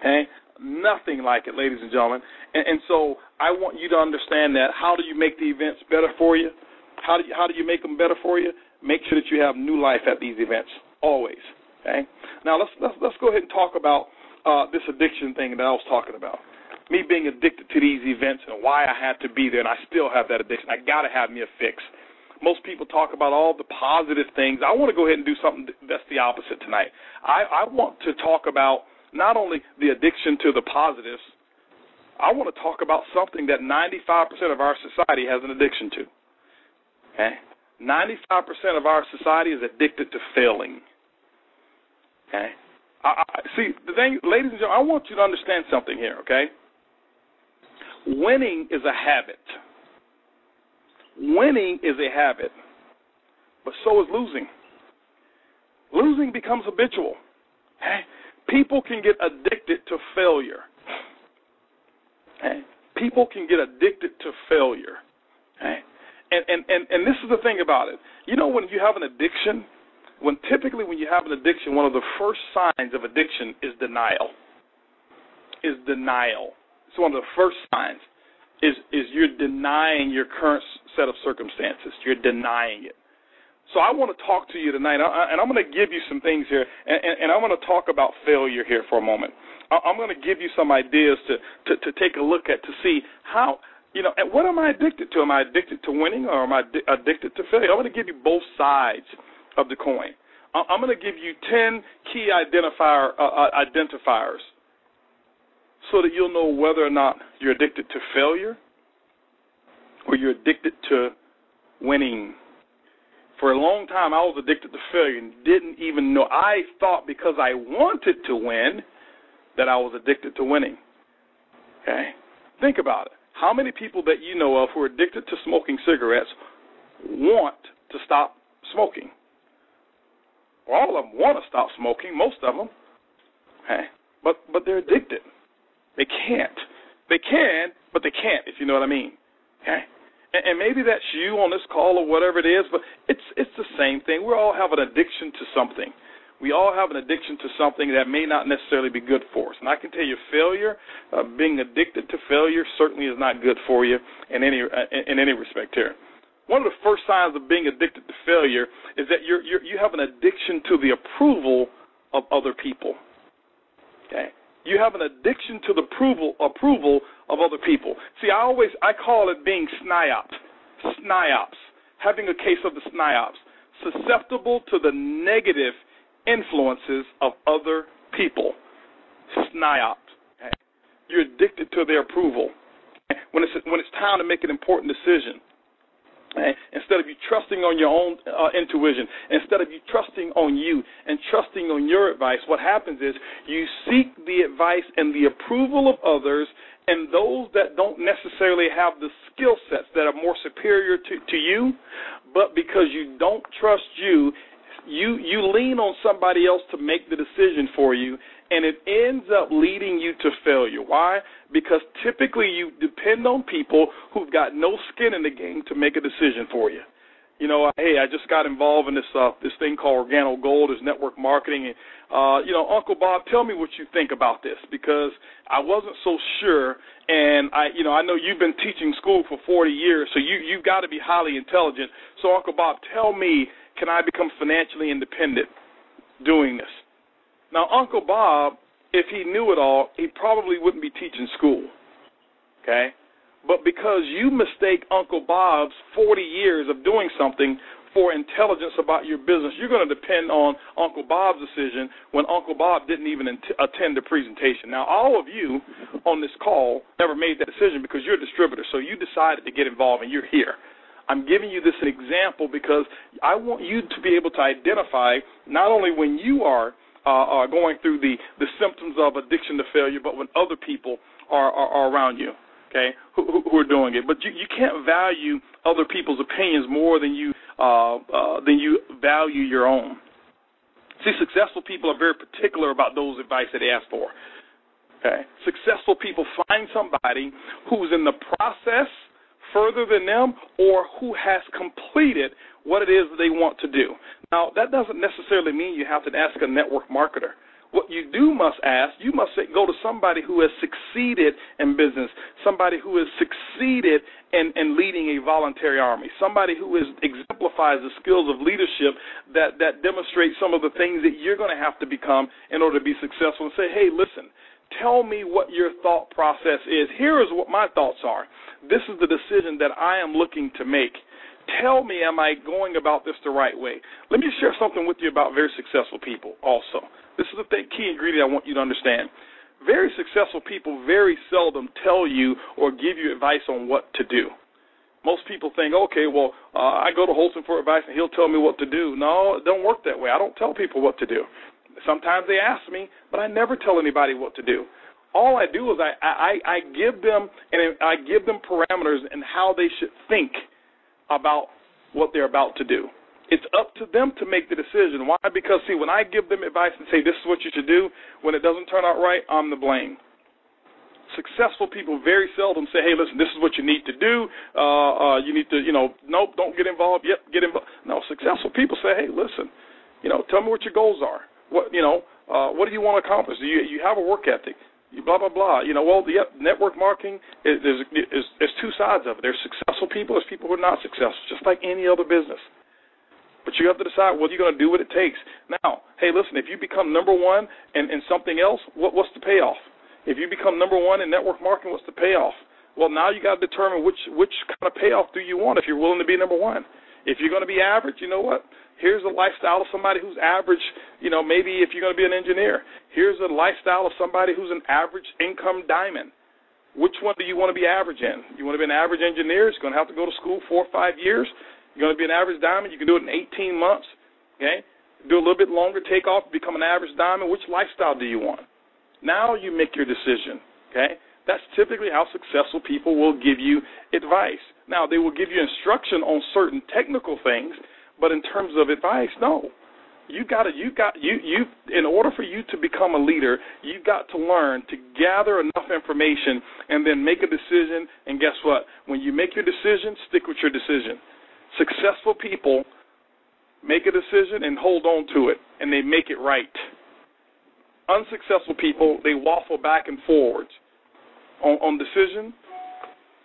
Okay? Nothing like it, ladies and gentlemen. And so I want you to understand that. How do you make the events better for you? How do you make them better for you? Make sure that you have new life at these events, always. Okay? Now let's go ahead and talk about this addiction thing that I was talking about. Me being addicted to these events and why I had to be there, and I still have that addiction. I got to have me a fix. Most people talk about all the positive things. I want to go ahead and do something that's the opposite tonight. I want to talk about not only the addiction to the positives, I want to talk about something that 95% of our society has an addiction to. Okay? 95% of our society is addicted to failing. Okay? See, the thing, ladies and gentlemen, I want you to understand something here, okay? Winning is a habit. Winning is a habit, but so is losing. Losing becomes habitual. Okay? People can get addicted to failure. Okay? People can get addicted to failure. Okay? And this is the thing about it. When you have an addiction, typically when you have an addiction, one of the first signs of addiction is denial. It's one of the first signs is you're denying your current set of circumstances. You're denying it. So I want to talk to you tonight, and I'm going to give you some things here, and I'm going to talk about failure here for a moment. I'm going to give you some ideas to take a look at to see how, and what am I addicted to? Am I addicted to winning or am I addicted to failure? I'm going to give you both sides of the coin. I'm going to give you 10 key identifiers so that you'll know whether or not you're addicted to failure or you're addicted to winning. For a long time, I was addicted to failure and didn't even know. I thought because I wanted to win that I was addicted to winning. Okay? Think about it. How many people that you know of who are addicted to smoking cigarettes want to stop smoking? Well, all of them want to stop smoking, most of them. Okay? But they're addicted. They can't. They can, but they can't, if you know what I mean. Okay? And maybe that's you on this call or whatever it is, but it's the same thing. We all have an addiction to something. We all have an addiction to something that may not necessarily be good for us. And I can tell you failure, being addicted to failure certainly is not good for you in any respect here. One of the first signs of being addicted to failure is that you have an addiction to the approval of other people. Okay? You have an addiction to the approval of other people. See, I call it being SNIOPS, having a case of the SNIOPS, susceptible to the negative influences of other people. SNIOPS. Okay? You're addicted to their approval. Okay? When it's time to make an important decision, okay? Instead of you trusting on your own intuition, instead of you trusting on you and trusting on your advice, what happens is you seek the advice and the approval of others, and those that don't necessarily have the skill sets that are more superior to you, but because you don't trust you lean on somebody else to make the decision for you, and it ends up leading you to failure. Why? Because typically you depend on people who've got no skin in the game to make a decision for you. Hey, I just got involved in this thing called Organo Gold, is network marketing, and Uncle Bob, tell me what you think about this, because I wasn't so sure, and I know you've been teaching school for 40 years, so you've got to be highly intelligent. So Uncle Bob, tell me, can I become financially independent doing this? Now, Uncle Bob if he knew it all, he probably wouldn't be teaching school, okay? But because you mistake Uncle Bob's 40 years of doing something for intelligence about your business, you're going to depend on Uncle Bob's decision when Uncle Bob didn't even attend the presentation. Now, all of you on this call never made that decision because you're a distributor, so you decided to get involved and you're here. I'm giving you this an example because I want you to be able to identify not only when you are going through the symptoms of addiction to failure, but when other people are around you, okay, who are doing it. But you can't value other people's opinions more than you value your own. See, successful people are very particular about those advice that they ask for. Okay, successful people find somebody who's in the process further than them or who has completed what it is that they want to do. Now, that doesn't necessarily mean you have to ask a network marketer. What you must ask, you must go to somebody who has succeeded in business, somebody who has succeeded in leading a voluntary army, somebody who exemplifies the skills of leadership that demonstrate some of the things that you're going to have to become in order to be successful, and say, hey, listen, tell me what your thought process is. Here is what my thoughts are. This is the decision that I am looking to make. Tell me, am I going about this the right way? Let me share something with you about very successful people also. This is the key ingredient I want you to understand. Very successful people very seldom tell you or give you advice on what to do. Most people think, okay, well, I go to Holton for advice and he'll tell me what to do. No, it don't work that way. I don't tell people what to do. Sometimes they ask me, but I never tell anybody what to do. All I do is I give them parameters and how they should think about what they're about to do. It's up to them to make the decision. Why? Because, see, when I give them advice and say this is what you should do, when it doesn't turn out right, I'm to blame. Successful people very seldom say, hey, listen, this is what you need to do. You need to, nope, don't get involved. Yep, get involved. No, successful people say, hey, listen, tell me what your goals are. What do you want to accomplish? Do you have a work ethic? Blah, blah, blah. Network marketing, there's two sides of it. There's successful people, there's people who are not successful, just like any other business. But you have to decide what you're going to do, what it takes. Now, hey, listen, if you become number one in something else, what's the payoff? If you become number one in network marketing, what's the payoff? Well, now you got to determine which kind of payoff do you want if you're willing to be number one. If you're going to be average, you know what? Here's the lifestyle of somebody who's average, maybe if you're going to be an engineer. Here's the lifestyle of somebody who's an average income diamond. Which one do you want to be average in? You want to be an average engineer? You're going to have to go to school 4 or 5 years. You're going to be an average diamond. You can do it in 18 months, okay? Do a little bit longer, take off, become an average diamond. Which lifestyle do you want? Now you make your decision, okay? That's typically how successful people will give you advice. Now, they will give you instruction on certain technical things, but in terms of advice, no. In order for you to become a leader, you've got to learn to gather enough information and then make a decision, and guess what? When you make your decision, stick with your decision. Successful people make a decision and hold on to it, and they make it right. Unsuccessful people, they waffle back and forwards on decision,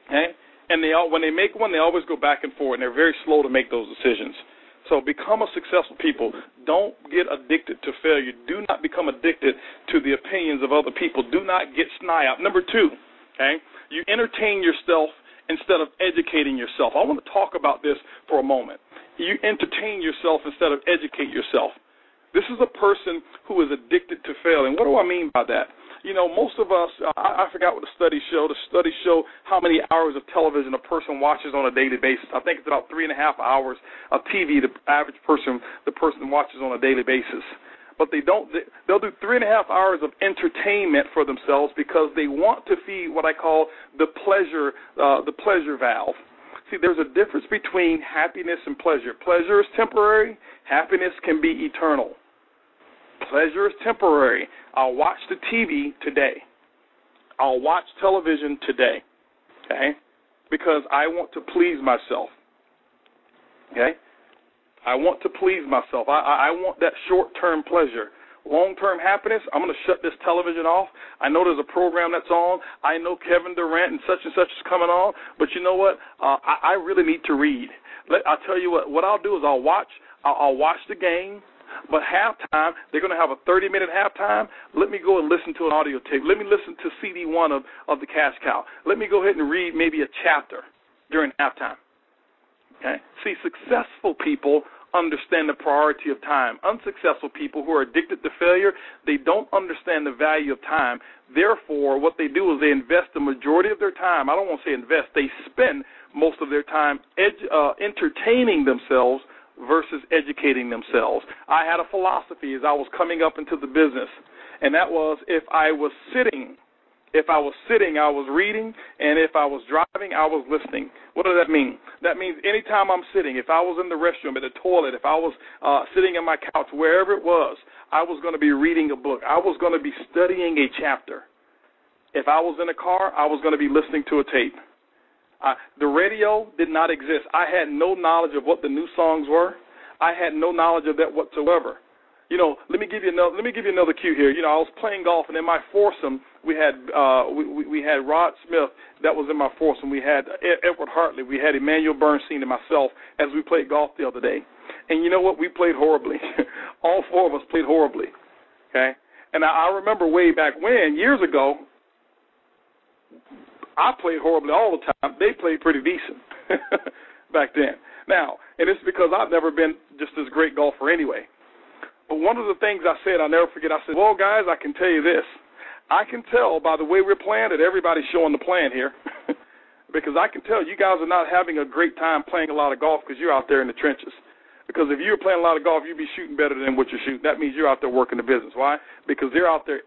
okay? And when they make one, they always go back and forth, and they're very slow to make those decisions. So become a successful people. Don't get addicted to failure. Do not become addicted to the opinions of other people. Do not get snide. Number 2, okay, you entertain yourself instead of educating yourself. I want to talk about this for a moment. You entertain yourself instead of educate yourself. This is a person who is addicted to failing. What do I mean by that? Most of us, I forgot what the studies show. The studies show how many hours of television a person watches on a daily basis. I think it's about 3.5 hours of TV the average person, watches on a daily basis. But they'll do 3.5 hours of entertainment for themselves because they want to feed what I call the pleasure valve. See, there's a difference between happiness and pleasure. Pleasure is temporary. Happiness can be eternal. Pleasure is temporary. I'll watch the TV today. I'll watch television today, okay, because I want to please myself, okay? I want to please myself. I want that short-term pleasure. Long-term happiness, I'm going to shut this television off. I know there's a program that's on. I know Kevin Durant and such is coming on, but you know what? I really need to read. I'll tell you what I'll do is I'll watch the game. But halftime, they're going to have a 30-minute halftime. Let me go and listen to an audio tape. Let me listen to CD 1 of the Cash Cow. Let me go ahead and read maybe a chapter during halftime. Okay? See, successful people understand the priority of time. Unsuccessful people who are addicted to failure, they don't understand the value of time. Therefore, what they do is they invest the majority of their time. I don't want to say invest. They spend most of their time entertaining themselves versus educating themselves. I had a philosophy as I was coming up into the business, and that was if I was sitting, I was reading, and if I was driving, I was listening. What does that mean? That means anytime I'm sitting, if I was in the restroom, at the toilet, if I was sitting on my couch, wherever it was, I was going to be reading a book. I was going to be studying a chapter. If I was in a car, I was going to be listening to a tape. The radio did not exist. I had no knowledge of what the new songs were. I had no knowledge of that whatsoever. You know, let me give you another cue here. You know, I was playing golf, and in my foursome, we had Rod Smith that was in my foursome. We had Edward Hartley. We had Emmanuel Bernstein and myself as we played golf the other day. And you know what? We played horribly. All four of us played horribly. Okay? And I remember way back when, years ago, I played horribly all the time. They played pretty decent back then. Now, and it's because I've never been just this great golfer anyway. But one of the things I said, I'll never forget, I said, well, guys, I can tell you this. I can tell by the way we're playing that everybody's showing the plan here because I can tell you guys are not having a great time playing a lot of golf because you're out there in the trenches. Because if you were playing a lot of golf, you'd be shooting better than what you're shooting. That means you're out there working the business. Why? Because they're out there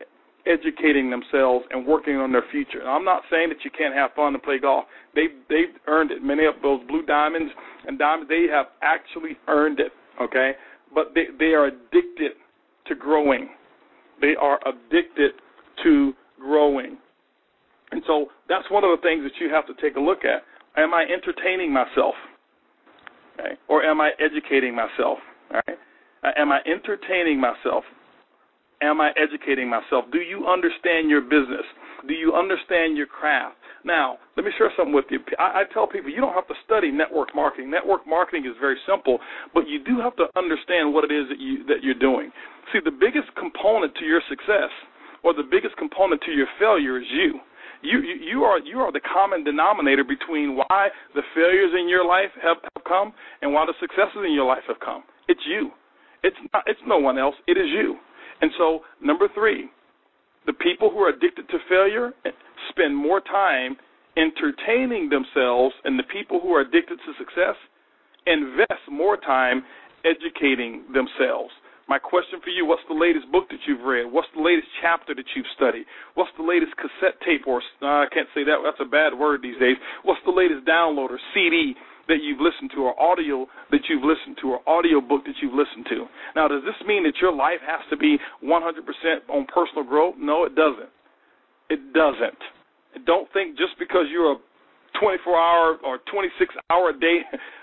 educating themselves and working on their future. And I'm not saying that you can't have fun and play golf. They've earned it. Many of those blue diamonds and diamonds, they have actually earned it, okay? But they are addicted to growing. They are addicted to growing. And so that's one of the things that you have to take a look at. Am I entertaining myself? Okay? Or am I educating myself? All right? Am I entertaining myself? Am I educating myself? Do you understand your business? Do you understand your craft? Now, let me share something with you. I tell people you don't have to study network marketing. Network marketing is very simple, but you do have to understand what it is that you're doing. See, the biggest component to your success or the biggest component to your failure is you. You are the common denominator between why the failures in your life have come and why the successes in your life have come. It's you. It's no one else. It is you. And so, number 3, the people who are addicted to failure spend more time entertaining themselves, and the people who are addicted to success invest more time educating themselves. My question for you, what's the latest book that you've read? What's the latest chapter that you've studied? What's the latest cassette tape or, I can't say that, that's a bad word these days. What's the latest download or CD that you've listened to or audio that you've listened to or audio book that you've listened to? Now, does this mean that your life has to be 100% on personal growth? No, it doesn't. It doesn't. Don't think just because you're a 24-hour or 26-hour-a-day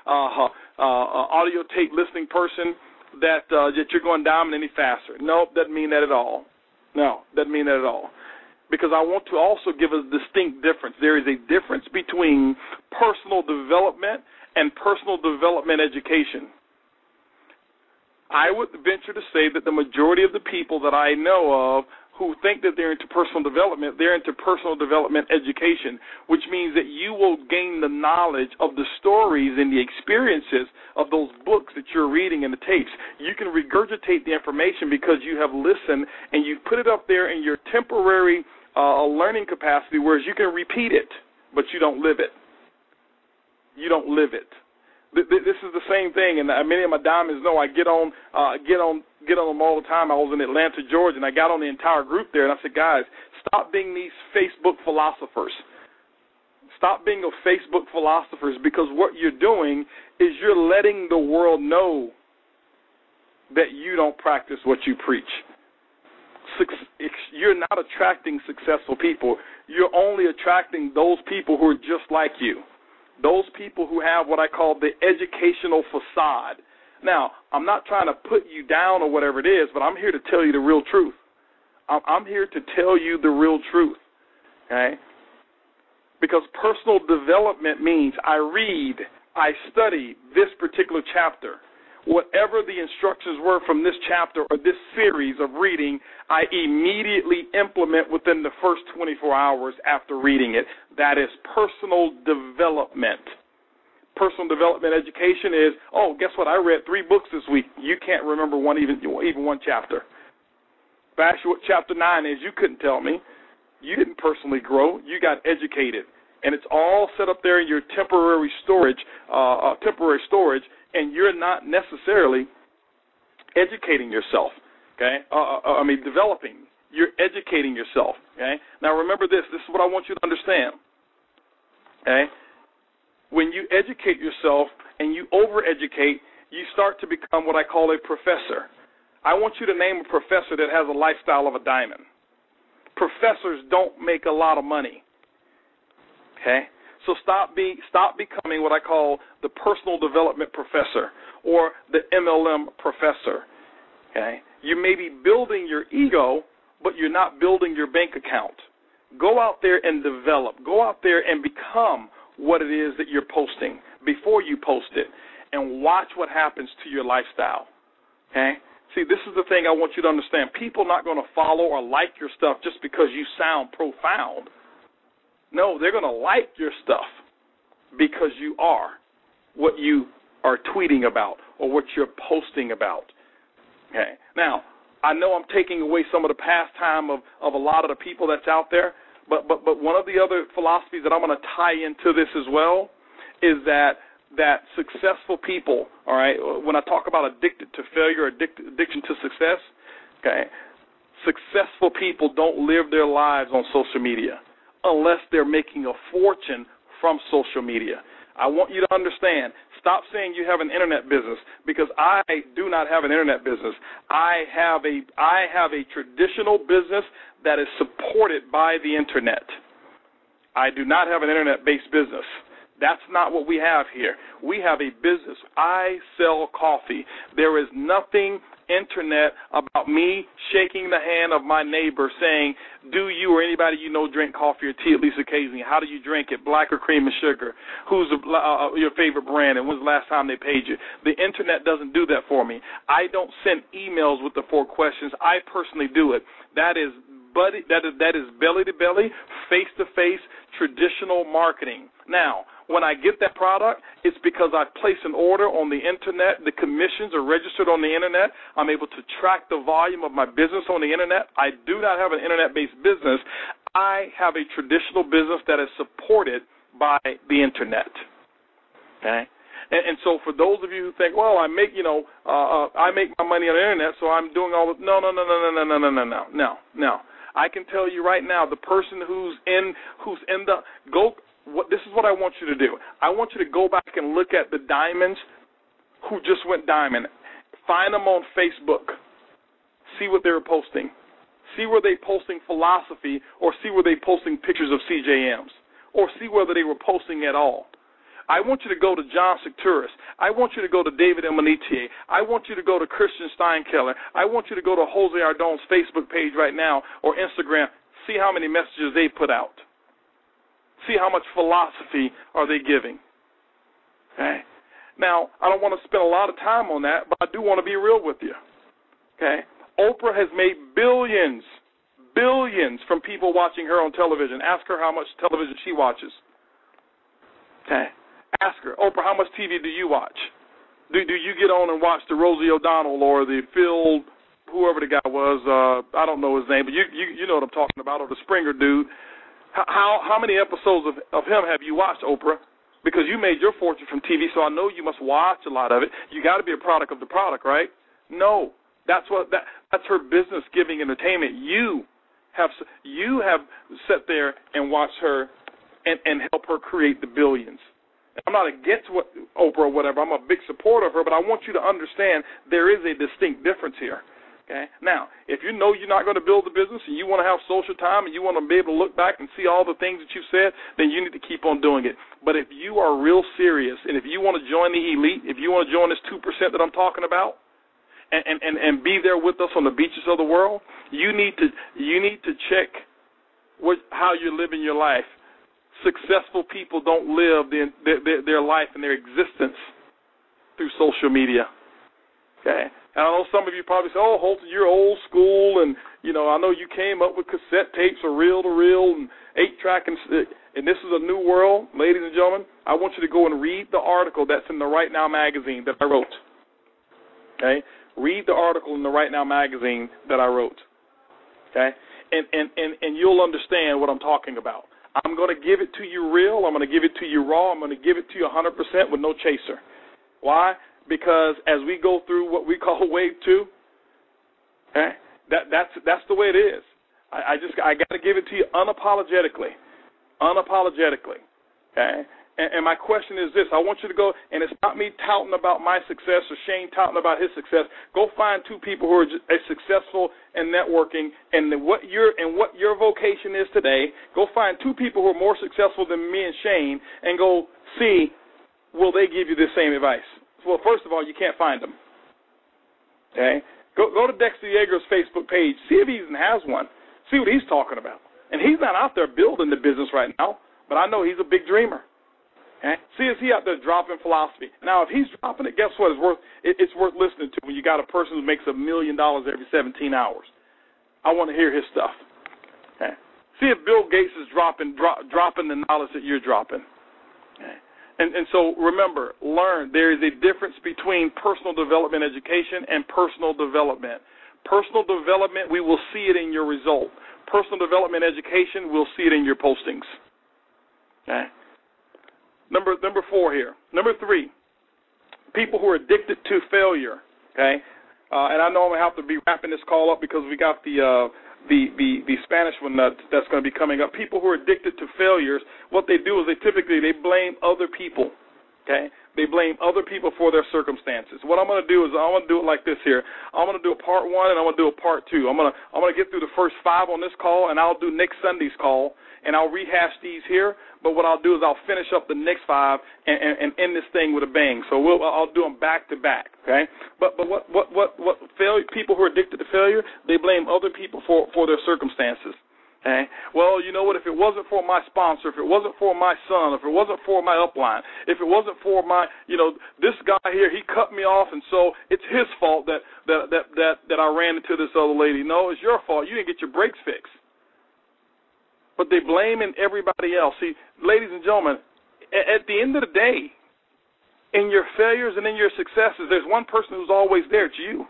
audio tape listening person that you're going diamond any faster. No, doesn't mean that at all. No, doesn't mean that at all. Because I want to also give a distinct difference. There is a difference between personal development and personal development education. I would venture to say that the majority of the people that I know of who think that they're into personal development, they're into personal development education, which means that you will gain the knowledge of the stories and the experiences of those books that you're reading in the tapes. You can regurgitate the information because you have listened and you put it up there in your temporary learning capacity, whereas you can repeat it, but you don't live it. You don't live it. This is the same thing, and many of my diamonds know I get on them all the time. I was in Atlanta, Georgia, and I got on the entire group there, and I said, guys, stop being these Facebook philosophers. Stop being a Facebook philosophers, because what you're doing is you're letting the world know that you don't practice what you preach. You're not attracting successful people. You're only attracting those people who are just like you. Those people who have what I call the educational facade. Now, I'm not trying to put you down or whatever it is, but I'm here to tell you the real truth. I'm here to tell you the real truth, okay? Because personal development means I read, I study this particular chapter. Whatever the instructions were from this chapter or this series of reading, I immediately implement within the first 24 hours after reading it. That is personal development. Personal development education is, oh, guess what? I read 3 books this week. You can't remember even one chapter. If I asked you what chapter 9 is, you couldn't tell me. You didn't personally grow. You got educated. And it's all set up there in your temporary storage, and you're not necessarily educating yourself, okay? Developing. You're educating yourself, okay? Now, remember this. This is what I want you to understand, okay? When you educate yourself and you over-educate, you start to become what I call a professor. I want you to name a professor that has a lifestyle of a diamond. Professors don't make a lot of money. Okay? So stop becoming what I call the personal development professor or the MLM professor. Okay? You may be building your ego, but you're not building your bank account. Go out there and develop. Go out there and become what it is that you're posting before you post it, and watch what happens to your lifestyle. Okay? See, this is the thing I want you to understand. People are not going to follow or like your stuff just because you sound profound. No, they're going to like your stuff because you are what you are tweeting about or what you're posting about. Okay. Now, I know I'm taking away some of the pastime of a lot of the people that's out there, but one of the other philosophies that I'm going to tie into this as well is that successful people, all right, when I talk about addicted to failure, addiction to success, okay, successful people don't live their lives on social media unless they're making a fortune from social media. I want you to understand, stop saying you have an internet business, because I do not have an internet business. I have a traditional business that is supported by the internet. I do not have an internet-based business. That's not what we have here. We have a business. I sell coffee. There is nothing internet about me shaking the hand of my neighbor saying, do you or anybody you know drink coffee or tea at least occasionally? How do you drink it, black or cream and sugar? Who's your favorite brand, and when's the last time they paid you? The internet doesn't do that for me. I don't send emails with the 4 questions. I personally do it. That is belly-to-belly, face-to-face, traditional marketing. Now, when I get that product, it's because I place an order on the internet. The commissions are registered on the internet. I'm able to track the volume of my business on the internet. I do not have an internet-based business. I have a traditional business that is supported by the internet. Okay? And so for those of you who think, well, I make my money on the internet, so I'm doing all the no. I can tell you right now, the person this is what I want you to do. I want you to go back and look at the diamonds who just went diamond. Find them on Facebook. See what they were posting. See where they posting philosophy, or see where they posting pictures of CJMs, or see whether they were posting at all. I want you to go to John Cetre. I want you to go to David Emanitier. I want you to go to Christian Steinkeller. I want you to go to Jose Ardon's Facebook page right now or Instagram. See how many messages they put out. See how much philosophy are they giving. Okay? Now, I don't want to spend a lot of time on that, but I do want to be real with you. Okay? Oprah has made billions from people watching her on television. Ask her how much television she watches. Okay? Ask her, Oprah, how much TV do you watch? Do you get on and watch the Rosie O'Donnell or the Phil, whoever the guy was, I don't know his name, but you know what I'm talking about, or the Springer dude. How many episodes of him have you watched, Oprah? Because you made your fortune from TV, so I know you must watch a lot of it. You got to be a product of the product, right? No, that's her business, giving entertainment. You have sat there and watched her and help her create the billions. I'm not against Oprah or whatever. I'm a big supporter of her, but I want you to understand there is a distinct difference here. Okay? Now, if you know you're not going to build a business and you want to have social time and you want to be able to look back and see all the things that you've said, then you need to keep on doing it. But if you are real serious and if you want to join the elite, if you want to join this 2% that I'm talking about and be there with us on the beaches of the world, you need to check how you're living your life. Successful people don't live their life and their existence through social media. Okay? And I know some of you probably say, oh, Holton, you're old school, and, I know you came up with cassette tapes or reel-to-reel and 8-track, and this is a new world. Ladies and gentlemen, I want you to go and read the article that's in the Right Now magazine that I wrote. Okay? Read the article in the Right Now magazine that I wrote. Okay? And you'll understand what I'm talking about. I'm going to give it to you real. I'm going to give it to you raw. I'm going to give it to you 100% with no chaser. Why? Because as we go through what we call wave 2, okay, that's the way it is. I got to give it to you unapologetically, okay. And my question is this: I want you to go, and it's not me touting about my success or Shane touting about his success. Go find 2 people who are successful in networking, and what your vocation is today. Go find 2 people who are more successful than me and Shane, and go see, will they give you the same advice? Well, first of all, you can't find them. Okay, go to Dexter Yeager's Facebook page. See if he even has one. See what he's talking about. And he's not out there building the business right now, but I know he's a big dreamer. Okay? See, is he out there dropping philosophy? Now, if he's dropping it, guess what? It's worth listening to when you got a person who makes $1 million every 17 hours. I want to hear his stuff. Okay? See if Bill Gates is dropping the knowledge that you're dropping. Okay? And so remember, learn. There is a difference between personal development education and personal development. Personal development, we will see it in your result. Personal development education, we'll see it in your postings. Okay? Number 4 here. Number 3, people who are addicted to failure. Okay, and I know I'm gonna have to be wrapping this call up because we got the Spanish one that's going to be coming up. People who are addicted to failures, what they do is they blame other people. Okay, they blame other people for their circumstances. What I'm going to do is I'm going to do it like this here. I'm going to do a part 1 and I'm going to do a part 2. I'm going to get through the first 5 on this call, and I'll do next Sunday's call, and I'll rehash these here. But what I'll do is I'll finish up the next 5 and end this thing with a bang. So I'll do them back to back. Okay. But what failure? People who are addicted to failure, they blame other people for their circumstances. Okay. Well, you know what? If it wasn't for my sponsor, if it wasn't for my son, if it wasn't for my upline, if it wasn't for my, this guy here, he cut me off, and so it's his fault that I ran into this other lady. No, it's your fault. You didn't get your brakes fixed. But they blaming everybody else. See, ladies and gentlemen, at the end of the day, in your failures and in your successes, there's one person who's always there. It's you.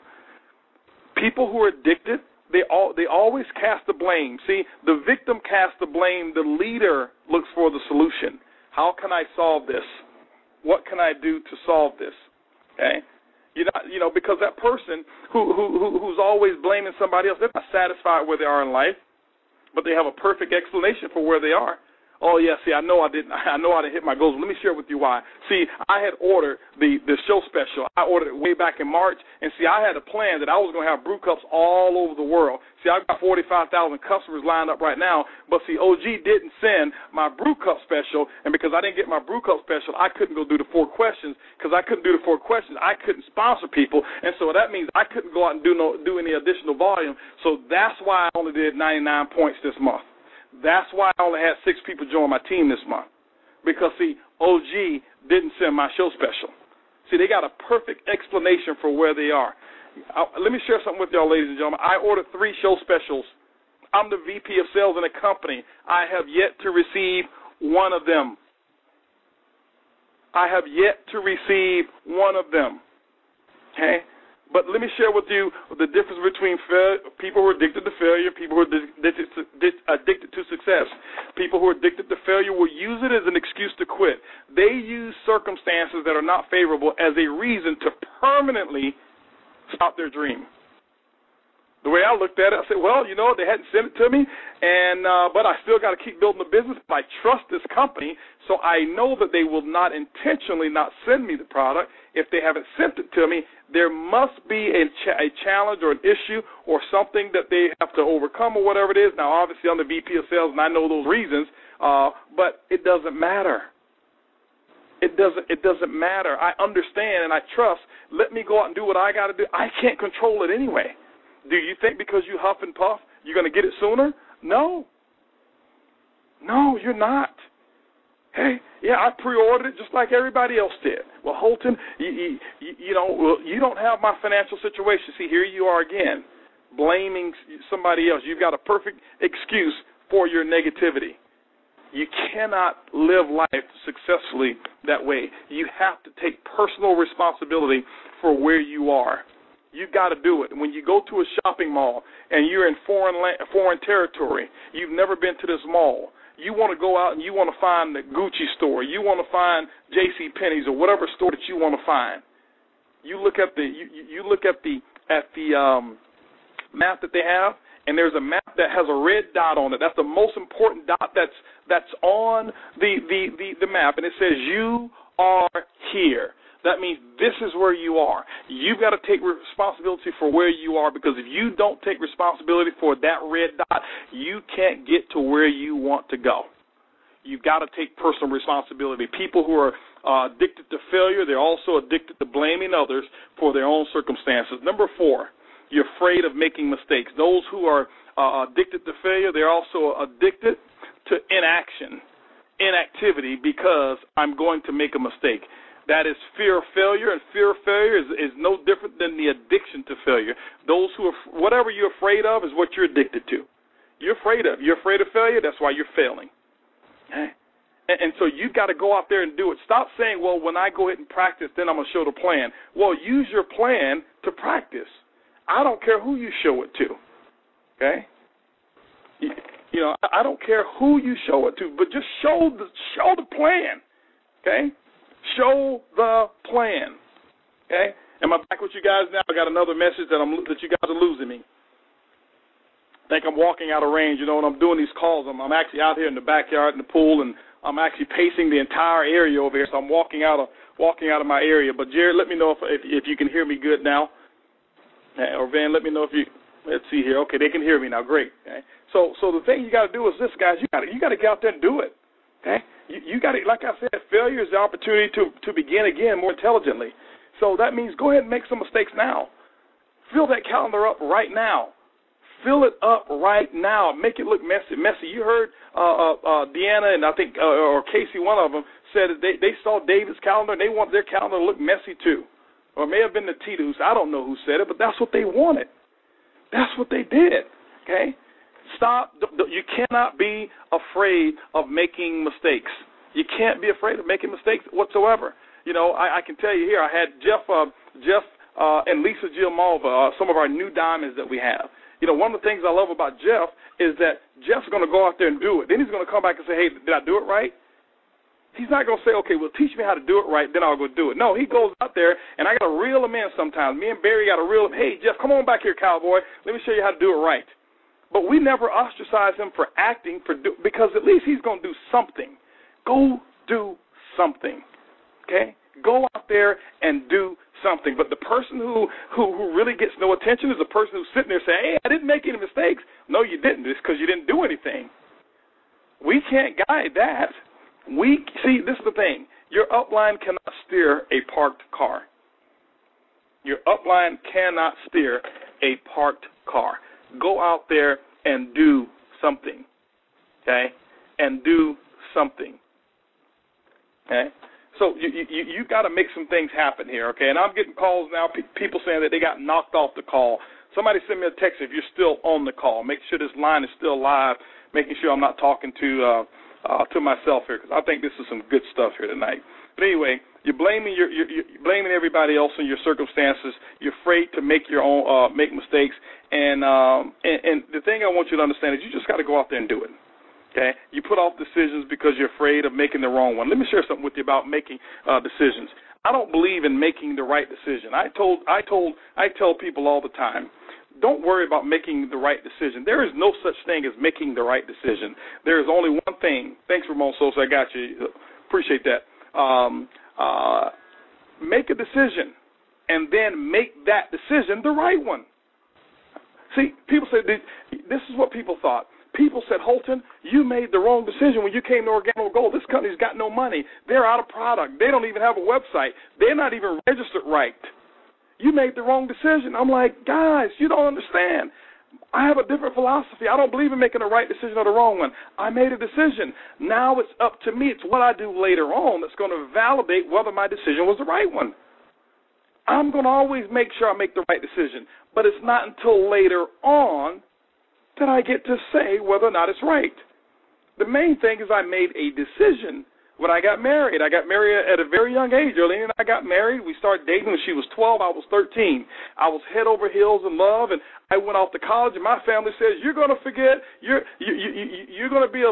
People who are addicted, they always cast the blame. See, the victim casts the blame. The leader looks for the solution. How can I solve this? What can I do to solve this? Okay, because that person who's always blaming somebody else, they're not satisfied where they are in life, but they have a perfect explanation for where they are. Oh, yeah, see, I know I didn't hit my goals. Let me share with you why. See, I had ordered the show special. I ordered it way back in March, and see, I had a plan that I was going to have brew cups all over the world. See, I've got 45,000 customers lined up right now, but see, OG didn't send my brew cup special, and because I didn't get my brew cup special, I couldn't go do the 4 questions. Because I couldn't do the 4 questions, I couldn't sponsor people, and so that means I couldn't go out and do any additional volume. So that's why I only did 99 points this month. That's why I only had 6 people join my team this month. Because, see, OG didn't send my show special. See, they got a perfect explanation for where they are. Let me share something with y'all, ladies and gentlemen. I ordered 3 show specials. I'm the VP of sales in a company. I have yet to receive one of them. I have yet to receive one of them. Okay? But let me share with you the difference between people who are addicted to failure, people who are addicted to success. People who are addicted to failure will use it as an excuse to quit. They use circumstances that are not favorable as a reason to permanently stop their dream. The way I looked at it, I said, well, they hadn't sent it to me, but I still got to keep building the business. I trust this company, so I know that they will not intentionally not send me the product. If they haven't sent it to me, there must be a challenge or an issue or something that they have to overcome or whatever it is. Now, obviously, I'm the VP of sales, and I know those reasons, but it doesn't matter. It doesn't matter. I understand and I trust. Let me go out and do what I got to do. I can't control it anyway. Do you think because you huff and puff, you're going to get it sooner? No. No, you're not. Hey, yeah, I pre-ordered it just like everybody else did. Well, Holton, you don't have my financial situation. See, here you are again, blaming somebody else. You've got a perfect excuse for your negativity. You cannot live life successfully that way. You have to take personal responsibility for where you are. You've got to do it. When you go to a shopping mall and you're in foreign territory, you've never been to this mall, you want to go out and you want to find the Gucci store, you want to find J.C. Penney's or whatever store that you want to find. You look at the map that they have, and there's a map that has a red dot on it. That's the most important dot that's on the map, and it says you are here. That means this is where you are. You've got to take responsibility for where you are, because if you don't take responsibility for that red dot, you can't get to where you want to go. You've got to take personal responsibility. People who are addicted to failure, they're also addicted to blaming others for their own circumstances. Number 4, you're afraid of making mistakes. Those who are addicted to failure, they're also addicted to inactivity, because I'm going to make a mistake. That is fear of failure, and fear of failure is no different than the addiction to failure. Those who are, whatever you're afraid of is what you're addicted to. You're afraid of failure, that's why you're failing. Okay? And so you've got to go out there and do it. Stop saying, well, when I go ahead and practice, then I'm going to show the plan. Well, use your plan to practice. I don't care who you show it to. Okay? I don't care who you show it to, but just show the plan. Okay? Show the plan. Okay? Am I back with you guys now? I got another message that you guys are losing me. I think I'm walking out of range. When I'm doing these calls, I'm actually out here in the backyard in the pool, and I'm actually pacing the entire area over here. So I'm walking out of my area. But Jared, let me know if you can hear me good now. Or Van, let me know if you. Let's see here. Okay, they can hear me now. Great. Okay. So the thing you got to do is this, guys. You got to get out there and do it. Okay. You got to, like I said, failure is the opportunity to begin again more intelligently. So that means go ahead and make some mistakes now. Fill that calendar up right now. Fill it up right now. Make it look messy. You heard Deanna and I think or Casey, one of them, said that they saw David's calendar and they want their calendar to look messy too. Or it may have been the Vidoes. I don't know who said it, but that's what they wanted. That's what they did. Okay? Stop. You cannot be afraid of making mistakes. You can't be afraid of making mistakes whatsoever. I can tell you here, I had Jeff and Lisa Gilmalva, some of our new diamonds that we have. One of the things I love about Jeff is that Jeff's going to go out there and do it. Then he's going to come back and say, hey, did I do it right? He's not going to say, okay, well, teach me how to do it right, then I'll go do it. No, he goes out there, and I got to reel him in sometimes. Me and Barry got to reel him. Hey, Jeff, come on back here, cowboy. Let me show you how to do it right. But we never ostracize him for acting, because at least he's going to do something. Go do something, okay? Go out there and do something. But the person who really gets no attention is the person who's sitting there saying, hey, I didn't make any mistakes. No, you didn't. It's because you didn't do anything. We can't guide that. See, this is the thing. Your upline cannot steer a parked car. Your upline cannot steer a parked car. Go out there and do something, okay? And do something, okay? So you got to make some things happen here, okay? And I'm getting calls now, people saying that they got knocked off the call. Somebody send me a text if you're still on the call. Make sure this line is still live, making sure I'm not talking to myself here, because I think this is some good stuff here tonight. But anyway, you're blaming everybody else in your circumstances. You're afraid to make your own make mistakes, and the thing I want you to understand is you just got to go out there and do it. Okay, you put off decisions because you're afraid of making the wrong one. Let me share something with you about making decisions. I don't believe in making the right decision. I tell people all the time, don't worry about making the right decision. There is no such thing as making the right decision. There is only one thing. Thanks, Ramon Sosa. I got you. Appreciate that. Make a decision, and then make that decision the right one. See, people say, this is what people thought. People said, Holton, you made the wrong decision when you came to Organo Gold. This company's got no money. They're out of product. They don't even have a website. They're not even registered right. You made the wrong decision. I'm like, guys, you don't understand. I have a different philosophy. I don't believe in making the right decision or the wrong one. I made a decision. Now it's up to me. It's what I do later on that's going to validate whether my decision was the right one. I'm going to always make sure I make the right decision, but it's not until later on that I get to say whether or not it's right. The main thing is I made a decision when I got married. I got married at a very young age. Early and I got married. We started dating when she was 12. I was 13. I was head over heels in love, and I went off to college. And my family says, "You're going to forget. You're going to be a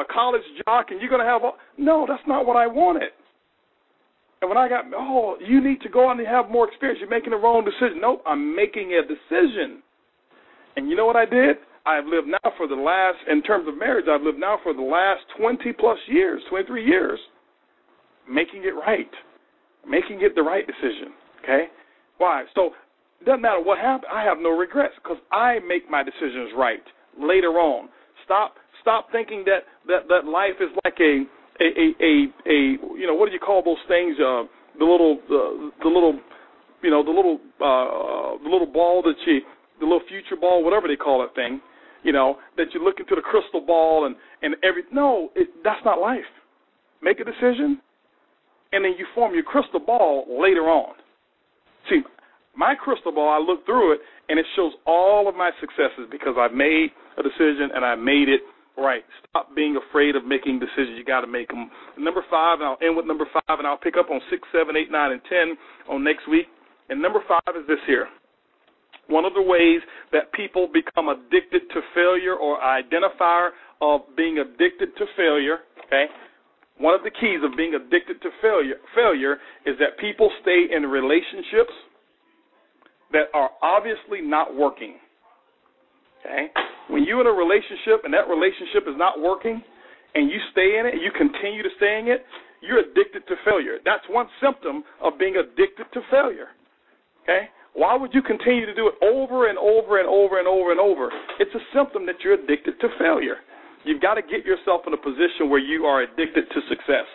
college jock, and you're going to have." No, that's not what I wanted. And when I got, you need to go out and have more experience. You're making the wrong decision. Nope, I'm making a decision. And you know what I did? I've lived now for the last, in terms of marriage, I've lived now for the last 20-plus years, 23 years, making it right, making it the right decision, okay? Why? So it doesn't matter what happened. I have no regrets because I make my decisions right later on. Stop thinking that life is like a what do you call those things? The little ball that the little future ball, whatever they call that thing, that you look into the crystal ball and that's not life. Make a decision, and then you form your crystal ball later on. See, my crystal ball, I look through it, and it shows all of my successes because I've made a decision and I made it right. Stop being afraid of making decisions. You got to make them. Number 5, and I'll end with number 5, and I'll pick up on 6, 7, 8, 9, and 10 on next week. And number 5 is this here. One of the ways that people become addicted to failure or identifier of being addicted to failure, okay, one of the keys of being addicted to failure is that people stay in relationships that are obviously not working, okay? When you're in a relationship and that relationship is not working and you stay in it and you continue to stay in it, you're addicted to failure. That's one symptom of being addicted to failure, okay? Why would you continue to do it over and over and over and over and over? It's a symptom that you're addicted to failure. You've got to get yourself in a position where you are addicted to success.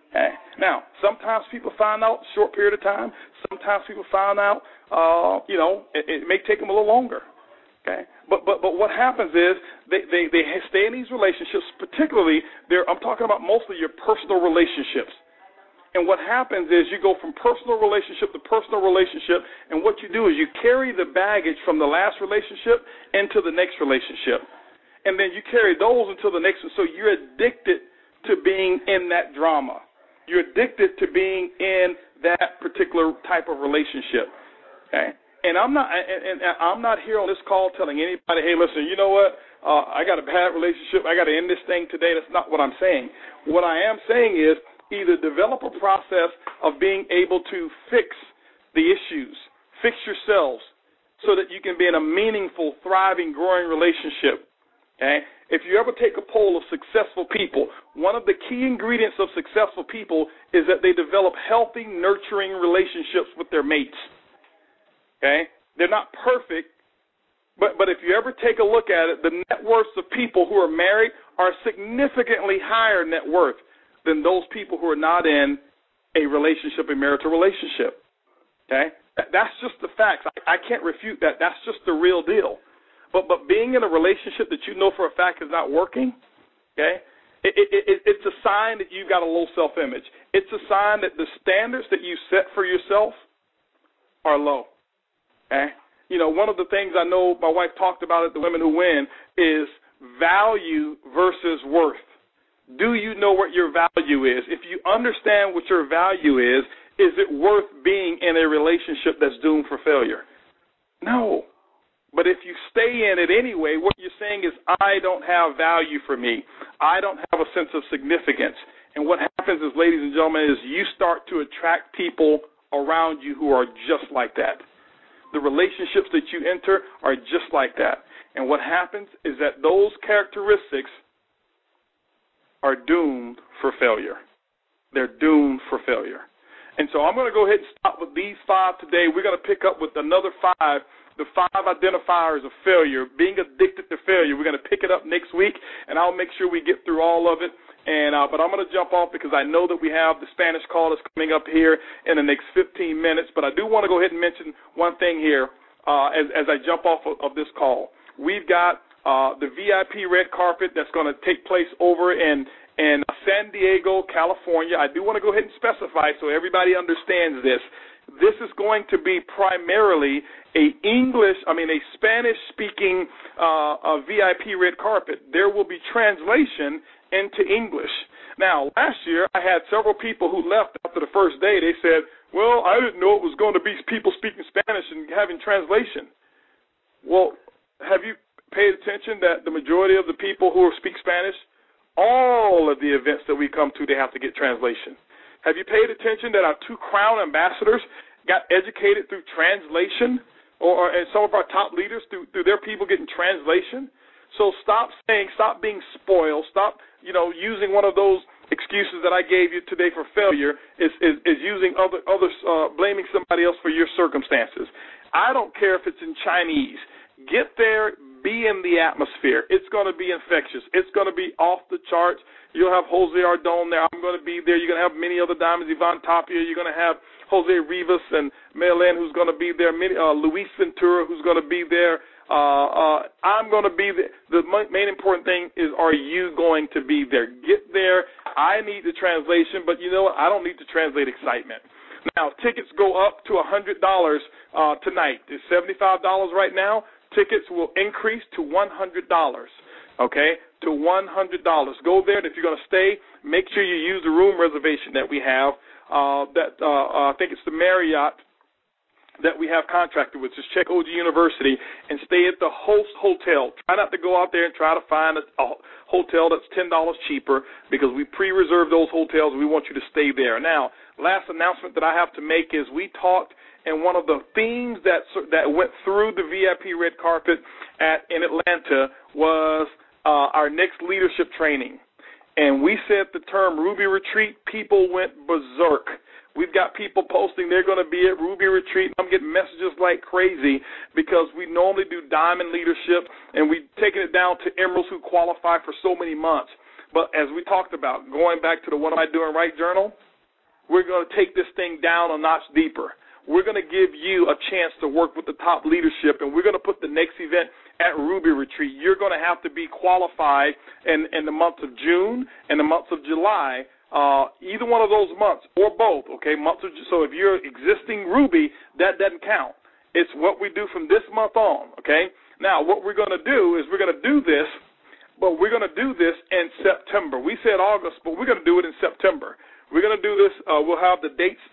Okay? Now, sometimes people find out a short period of time. Sometimes people find out, it may take them a little longer. Okay? But what happens is they stay in these relationships, particularly I'm talking about mostly your personal relationships. And what happens is you go from personal relationship to personal relationship, and what you do is you carry the baggage from the last relationship into the next relationship. And then you carry those into the next one. So you're addicted to being in that drama. You're addicted to being in that particular type of relationship. Okay? And I'm not here on this call telling anybody, hey, listen, you know what? I got a bad relationship. I got to end this thing today. That's not what I'm saying. What I am saying is, either develop a process of being able to fix the issues, fix yourselves, so that you can be in a meaningful, thriving, growing relationship. Okay? If you ever take a poll of successful people, one of the key ingredients of successful people is that they develop healthy, nurturing relationships with their mates. Okay? They're not perfect, but if you ever take a look at it, the net worths of people who are married are significantly higher net worth than those people who are not in a relationship, a marital relationship. Okay? That's just the facts. I can't refute that. That's just the real deal. But being in a relationship that you know for a fact is not working, okay, it's a sign that you've got a low self-image. It's a sign that the standards that you set for yourself are low. Okay? One of the things I know my wife talked about at the Women Who Win is value versus worth. Do you know what your value is? If you understand what your value is it worth being in a relationship that's doomed for failure? No. But if you stay in it anyway, what you're saying is, I don't have value for me. I don't have a sense of significance. And what happens is, ladies and gentlemen, is you start to attract people around you who are just like that. The relationships that you enter are just like that. And what happens is that those characteristics are doomed for failure. They're doomed for failure. And so I'm going to go ahead and stop with these 5 today. We're going to pick up with another 5, the 5 identifiers of failure, being addicted to failure. We're going to pick it up next week, and I'll make sure we get through all of it. But I'm going to jump off because I know that we have the Spanish call that's coming up here in the next 15 minutes. But I do want to go ahead and mention one thing here as I jump off of this call. We've got the VIP red carpet that's going to take place over in San Diego, California. I do want to go ahead and specify so everybody understands this. This is going to be primarily a Spanish-speaking VIP red carpet. There will be translation into English. Now, last year I had several people who left after the first day. They said, well, I didn't know it was going to be people speaking Spanish and having translation. Well, have you paid attention that the majority of the people who speak Spanish, all of the events that we come to, they have to get translation? Have you paid attention that our 2 Crown ambassadors got educated through translation, and some of our top leaders through their people getting translation? So stop being spoiled. Stop, using one of those excuses that I gave you today for failure is using others, blaming somebody else for your circumstances. I don't care if it's in Chinese. Get there, be in the atmosphere. It's going to be infectious. It's going to be off the charts. You'll have Jose Ardon there. I'm going to be there. You're going to have many other diamonds, Ivan Tapia. You're going to have Jose Rivas and Melen, who's going to be there. Luis Ventura, who's going to be there. I'm going to be there. The main important thing is, are you going to be there? Get there. I need the translation, but you know what? I don't need to translate excitement. Now, tickets go up to $100 tonight. It's $75 right now. Tickets will increase to $100, okay, to $100. Go there, and if you're going to stay, make sure you use the room reservation that we have. I think it's the Marriott that we have contracted with. Just check OG University and stay at the host hotel. Try not to go out there and try to find a hotel that's $10 cheaper, because we pre-reserve those hotels. We want you to stay there. Now, last announcement that I have to make is we talked, and one of the themes that went through the VIP red carpet in Atlanta was our next leadership training. And we said the term Ruby Retreat, people went berserk. We've got people posting they're going to be at Ruby Retreat. I'm getting messages like crazy, because we normally do diamond leadership, and we've taken it down to emeralds who qualify for so many months. But as we talked about, going back to the What Am I Doing Right journal, we're going to take this thing down a notch deeper. We're going to give you a chance to work with the top leadership, and we're going to put the next event at Ruby Retreat. You're going to have to be qualified in the months of June and the months of July, either one of those months or both, okay? So if you're existing Ruby, that doesn't count. It's what we do from this month on, okay? Now, what we're going to do is we're going to do this, but we're going to do this in September. We said August, but we're going to do it in September. We're going to do this. We'll have the dates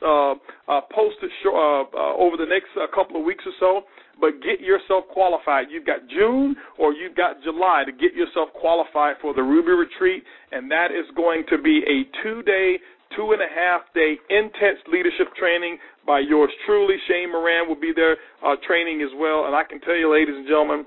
posted over the next couple of weeks or so, but get yourself qualified. You've got June or you've got July to get yourself qualified for the Ruby Retreat, and that is going to be a 2-day, 2.5-day intense leadership training by yours truly. Shane Moran will be there training as well, and I can tell you, ladies and gentlemen,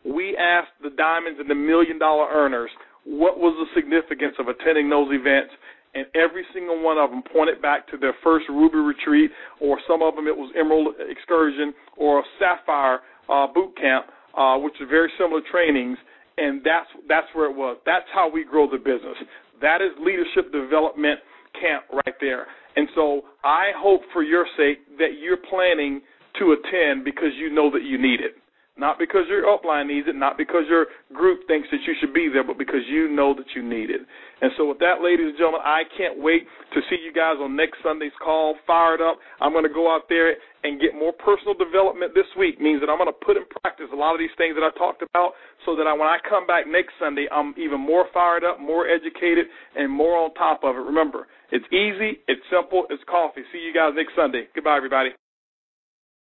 we asked the diamonds and the $1 million earners what was the significance of attending those events, and every single one of them pointed back to their first Ruby Retreat, or some of them it was Emerald Excursion or Sapphire Boot Camp, which are very similar trainings, and that's where it was. That's how we grow the business. That is leadership development camp right there. And so I hope for your sake that you're planning to attend because you know that you need it. Not because your upline needs it, not because your group thinks that you should be there, but because you know that you need it. And so with that, ladies and gentlemen, I can't wait to see you guys on next Sunday's call, fired up. I'm going to go out there and get more personal development this week. Means that I'm going to put in practice a lot of these things that I talked about, so that when I come back next Sunday, I'm even more fired up, more educated, and more on top of it. Remember, it's easy, it's simple, it's coffee. See you guys next Sunday. Goodbye, everybody.